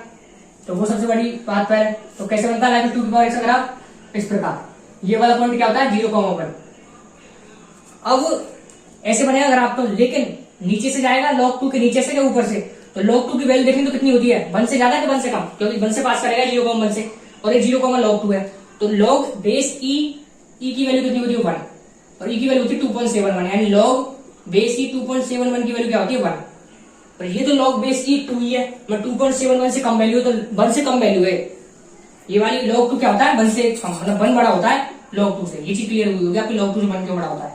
तो वो सबसे बड़ी बात पहले, तो कैसे बनता है y को 2 की पावर x का ग्राफ, इस प्रकार। ये वाला पॉइंट क्या होता है 0, 1। अब ऐसे बनेगा ग्राफ, तो लेकिन नीचे से जाएगा log 2 के नीचे से या ऊपर से, तो log 2 की वैल्यू देखेंगे तो कितनी होती है, 1 से ज्यादा है कि 1 से कम, क्योंकि 1 से पास करेगा 0, 1 से, और ये 0, log 2 है। तो log बेस e की वैल्यू कितनी होती है 1, और e की वैल्यू होती है 2.71, यानी log बेस e 2.71 की वैल्यू क्या होती है 1। पर ये तो log बेस e 2 ही है, मैं 2.71 से कम वैल्यू, तो 1 से कम वैल्यू है ये वाली। log 2 क्या होता है 1 से कम, मतलब 1 बड़ा होता है log 2 से, ये चीज क्लियर हुई होगी आपकी, log 2 से 1 क्यों बड़ा होता है,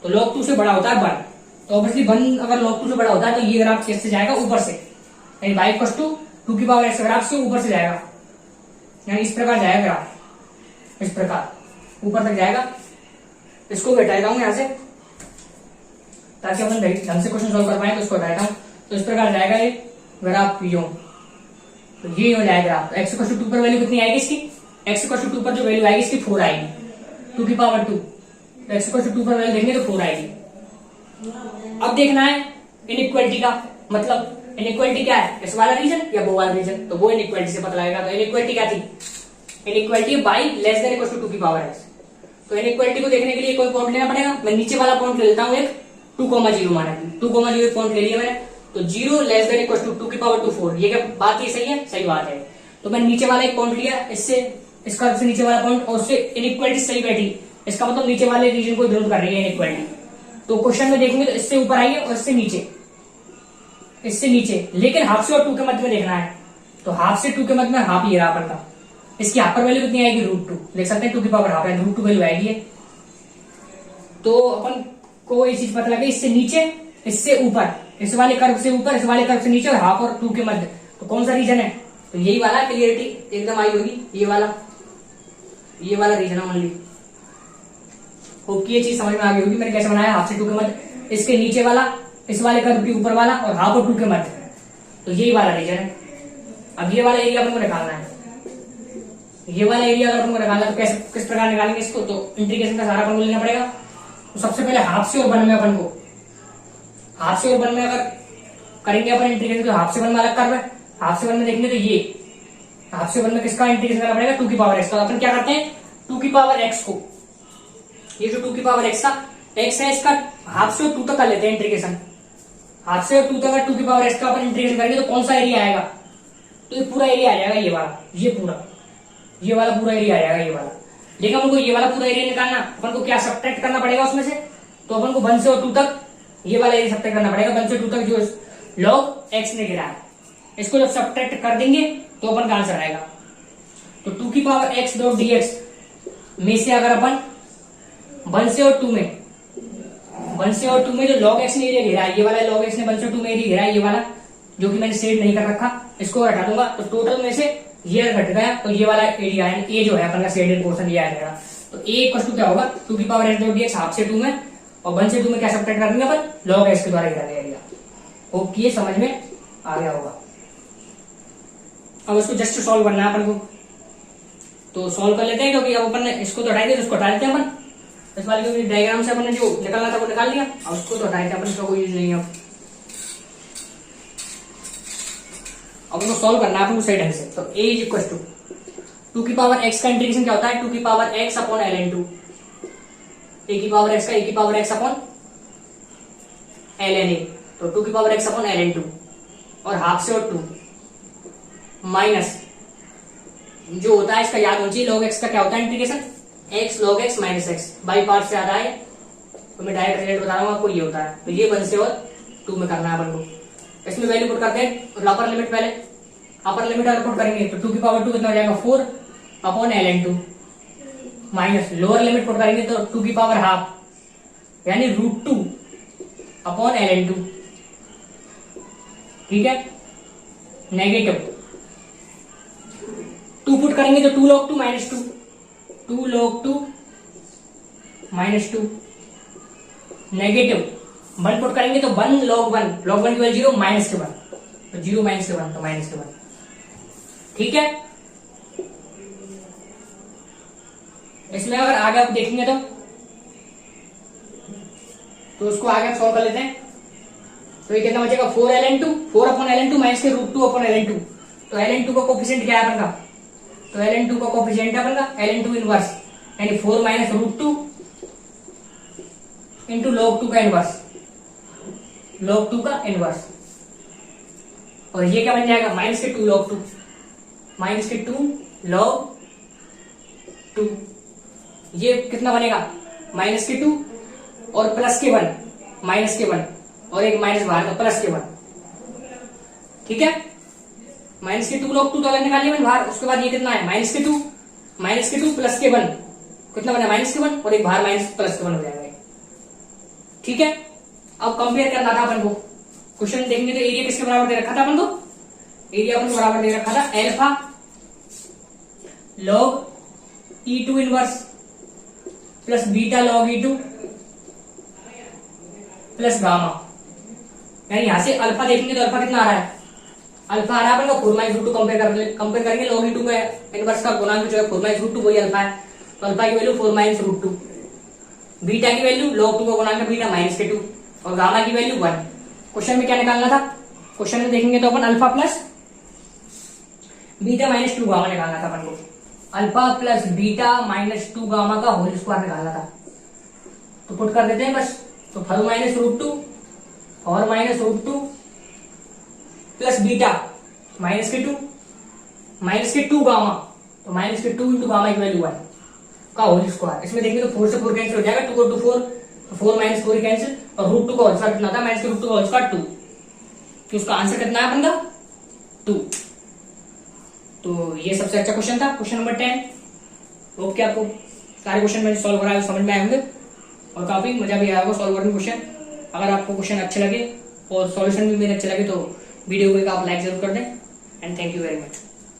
तो log 2 से बड़ा होता है 1। तो ऑब्वियसली 1 अगर log 2 से बड़ा होता है तो ये ग्राफ कैसे जाएगा, ऊपर से, यानी y इक्वल टू 2 की पावर x ग्राफ से ऊपर से जाएगा, यानी इस प्रकार जाएगा ग्राफ, इस प्रकार ऊपर तक जाएगा। इसको भी हटाता हूं यहां से, ताकि अपन ढंग से क्वेश्चन सॉल्व कर पाए, तो इसको हटाता हूं। तो इस प्रकार जाएगा ये ग्राफ यूं, तो ये हो जाएगा ग्राफ। x इक्वल टू 2 पर वैल्यू कितनी आएगी इसकी, x इक्वल टू 2 पर जो वैल्यू आएगी इसकी 4 आएगी, 2 की पावर 2। तो x इक्वल टू 2 पर वैल्यू देंगे तो 4 आएगी। अब देखना है इनइक्वालिटी का, मतलब इनइक्वालिटी क्या है, इस वाला रीजन या वो वाला रीजन, तो वो इनइक्वालिटी से पता लगेगा। तो इनइक्वालिटी क्या थी, inequality y less than equal to 2 की पावर x। तो इनइक्वालिटी को देखने के लिए कोई पॉइंट लेना पड़ेगा, मैं नीचे वाला पॉइंट ले लेता हूँ एक 2,0 माना, 2,0 पॉइंट ले लिया मैंने, तो 0 लेस देन इक्वल टू 2 की पावर 4। ये क्या बात, ये सही है, सही बात है। तो मैंने नीचे वाला एक पॉइंट लिया, इससे इस कर्व से नीचे वाला पॉइंट, और उससे इनइक्वालिटी सही बैठी, इसका मतलब नीचे वाले रीजन को डिनोट कर रही है इनइक्वालिटी। तो क्वेश्चन में देखेंगे तो इससे ऊपर आई है और इससे नीचे, लेकिन हाफ से और 2 के मध्य में देखना है। तो हाफ से 2 के मध्य में हाफ ये रहा अपन का, इसकी हाफ पर वैल्यू कितनी आएगी √2, देख सकते हैं 2 की पावर हाफ है, √2 वैल्यू आएगी। तो अपन को ये चीज पता लगे, इससे नीचे, इससे ऊपर, इस वाले कर्व से ऊपर, इस वाले कर्व से नीचे, और हाफ और 2 के मध्य, तो कौन सा रीजन है, तो यही वाला। क्लियरिटी एकदम आई होगी, ये वाला रीजन है ओनली। होप कि ये चीज समझ में आ गई होगी मैंने कैसे बनाया, हाफ से 2 के मध्य, इसके नीचे वाला, इस वाले कर्व के ऊपर वाला, और हाफ और 2 के मध्य, तो यही वाला रीजन है। अब ये वाला एरिया अपन को निकालना है, ये वाला एरिया अगर अपन को निकालना है तो कैसे, किस प्रकार निकालेंगे इसको, तो इंटीग्रेशन का सारा अपन को लेना पड़ेगा। तो सबसे पहले हाफ से और 1 में अपन को, हाफ से और 1 में अगर करेंगे अपन इंटीग्रेशन, तो हाफ से 1 में अलग कर्व है, हाफ से 1 में देखेंगे तो ये हाफ से 1 में किसका इंटीग्रेशन करना पड़ेगा, 2 की पावर x का। अपन क्या करते हैं 2 की पावर x को, ये जो 2 की पावर x का x है, इसका हाफ से 2 तक कर लेते हैं इंटीग्रेशन, हाफ से 2 तक 2 की पावर x का अपन इंटीग्रेशन करेंगे तो कौन सा एरिया आएगा, तो ये पूरा एरिया आ जाएगा, ये वाला पूरा एरिया आ जाएगा, ये वाला। लेकिन अपन को ये वाला पूरा एरिया निकालना, अपन को क्या सब्ट्रैक्ट करना पड़ेगा उसमें से, तो अपन को 1 से और 2 तक ये वाला एरिया सब्ट्रैक्ट करना पड़ेगा, 1 से 2 तक जो log x ने गिरा है, इसको जब सब्ट्रैक्ट कर देंगे तो अपन का आंसर आएगा। तो 2 की पावर x डॉट dx में से अगर अपन 1 से और 2 में, 1 से और 2 में जो log x ने एरिया घेरा है, ये वाला log x ने 1 से 2 में एरिया घेरा है, ये वाला जो कि मैंने शेड नहीं कर रखा, इसको हटा दूंगा तो टोटल में से ये घट गया, तो ये वाला एरिया है, ये जो है अपन का शेडेड पोर्शन ये आ जाएगा। तो a इक्वल टू क्या होगा, 2 की पावर n dx हाफ से 2 में, और 1 से 2 में क्या सब्ट्रैक्ट कर देंगे अपन, log x के द्वारा घेरा गया एरिया। ओके, समझ में आ गया होगा। अब इसको जस्ट सॉल्व करना है अपन को, तो सॉल्व कर लेते हैं, क्योंकि अब अपन ने इसको तो हटा दिया, तो उसको हटा देते हैं अपन। इस वाले क्योंकि डायग्राम से अपन ने जो निकालना था वो निकाल लिया, अब उसको तो हटा देते हैं अपन, इसका कोई यूज नहीं है। अब उनको सॉल्व करना है अपन को सही ढंग से। तो a इज इक्वल टू 2 की पावर x का इंटीग्रेशन क्या होता है, 2 की power x upon ln2, a की पावर x का a की power x upon ln a, तो 2 की पावर x अपॉन ln2 और हाफ से और 2 माइनस जो होता है इसका याद होना चाहिए, log x का क्या होता है integration, x log x minus x, by part से आता है, तो मैं डायरेक्ट रिजल्ट बता रहा हूँ आपको, ये होता है। तो ये 1 से और 2 में करना है अपन को। इसमें वैल्यू पुट करते हैं, अपर लिमिट पहले, अपर लिमिट अगर पुट करेंगे तो 2 की पावर 2 कितना हो जाएगा, 4 upon ln2 minus lower limit put करेंगे तो 2 की पावर हाफ यानी √2 अपॉन ln2, ठीक है, नेगेटिव 2 पुट करेंगे तो 2 log 2 minus 2, 2 log 2 minus 2, negative 1 put करेंगे तो 1 log 1, log 1 की वैल्यू 0 माइनस के 1, तो 0 माइनस के 1 तो माइनस के 1, ठीक है। इसमें अगर आगे आप देखेंगे तो उसको आगे आप सॉल्व कर लेते हैं। तो ये कितना बचेगा, 4 ln2, 4 अपॉन ln2 माइनस के √2 अपॉन ln2, तो ln2 का कोफिशिएंट क्या है अपन का, तो ln2 का कोफिशिएंट है अपन का ln2 इनवर्स, यानी 4 माइनस √2 इंटू log 2 का इनवर्स, log 2 का इनवर्स, और ये क्या बन जाएगा, माइनस के 2 log 2, माइनस के 2 log 2, ये कितना बनेगा, माइनस के 2 और प्लस के 1, माइनस के 1 और एक माइनस बाहर का प्लस के 1, ठीक है। माइनस के 2 log 2 तो अलग निकाल लिया मैंने बाहर, उसके बाद ये कितना है, माइनस के 2 प्लस के 1, कितना बना, माइनस के 1 और एक बाहर माइनस प्लस के 1 हो जाएगा, ठीक है। अब कंपेयर करना था अपन को, क्वेश्चन देखेंगे तो एरिया किसके बराबर दे रखा था अपन को, एरिया अपन को बराबर दे रखा था alpha log E2 inverse plus beta log E2 plus gamma, यानी यहां से अल्फा देखेंगे तो अल्फा कितना आ रहा है, अल्फा आ रहा है अपन का 4 माइनस √2, कंपेयर करेंगे log E2 का इनवर्स का गुणांक जो है 4 माइनस √2 वही अल्फा है, तो अल्फा की वैल्यू 4 माइनस √2, बीटा की वैल्यू log 2 का गुणांक बीटा माइनस के 2 और गामा की वैल्यू 1। क्वेश्चन में क्या निकालना था, क्वेश्चन में देखेंगे तो अपन alpha plus beta minus 2 gamma निकालना था अपन को, alpha plus beta minus 2 gamma का होल स्क्वायर निकालना था, तो पुट कर देते हैं बस, तो 4 माइनस √2 और माइनस √2 प्लस बीटा माइनस के 2 गामा, तो माइनस के 2 इंटू गामा की वैल्यू 1 का होल स्क्वायर। इसमें देखेंगे तो 4 से 4 कैंसिल हो जाएगा, 2 और 2 4, तो 4 माइनस 4 कैंसिल, और √2 का होल स्क्वायर कितना था, माइनस के √2 का होल स्क्वायर 2, तो उसका आंसर कितना है अपन का 2। तो ये सबसे अच्छा क्वेश्चन था, क्वेश्चन नंबर 10। ओके, आपको सारे क्वेश्चन मैंने सॉल्व कराया, समझ में आए होंगे और काफी मजा भी आया होगा सॉल्व करने क्वेश्चन। अगर आपको क्वेश्चन अच्छे लगे और सॉल्यूशन भी मेरे अच्छे लगे तो वीडियो को आप लाइक जरूर कर दें, and thank you very much.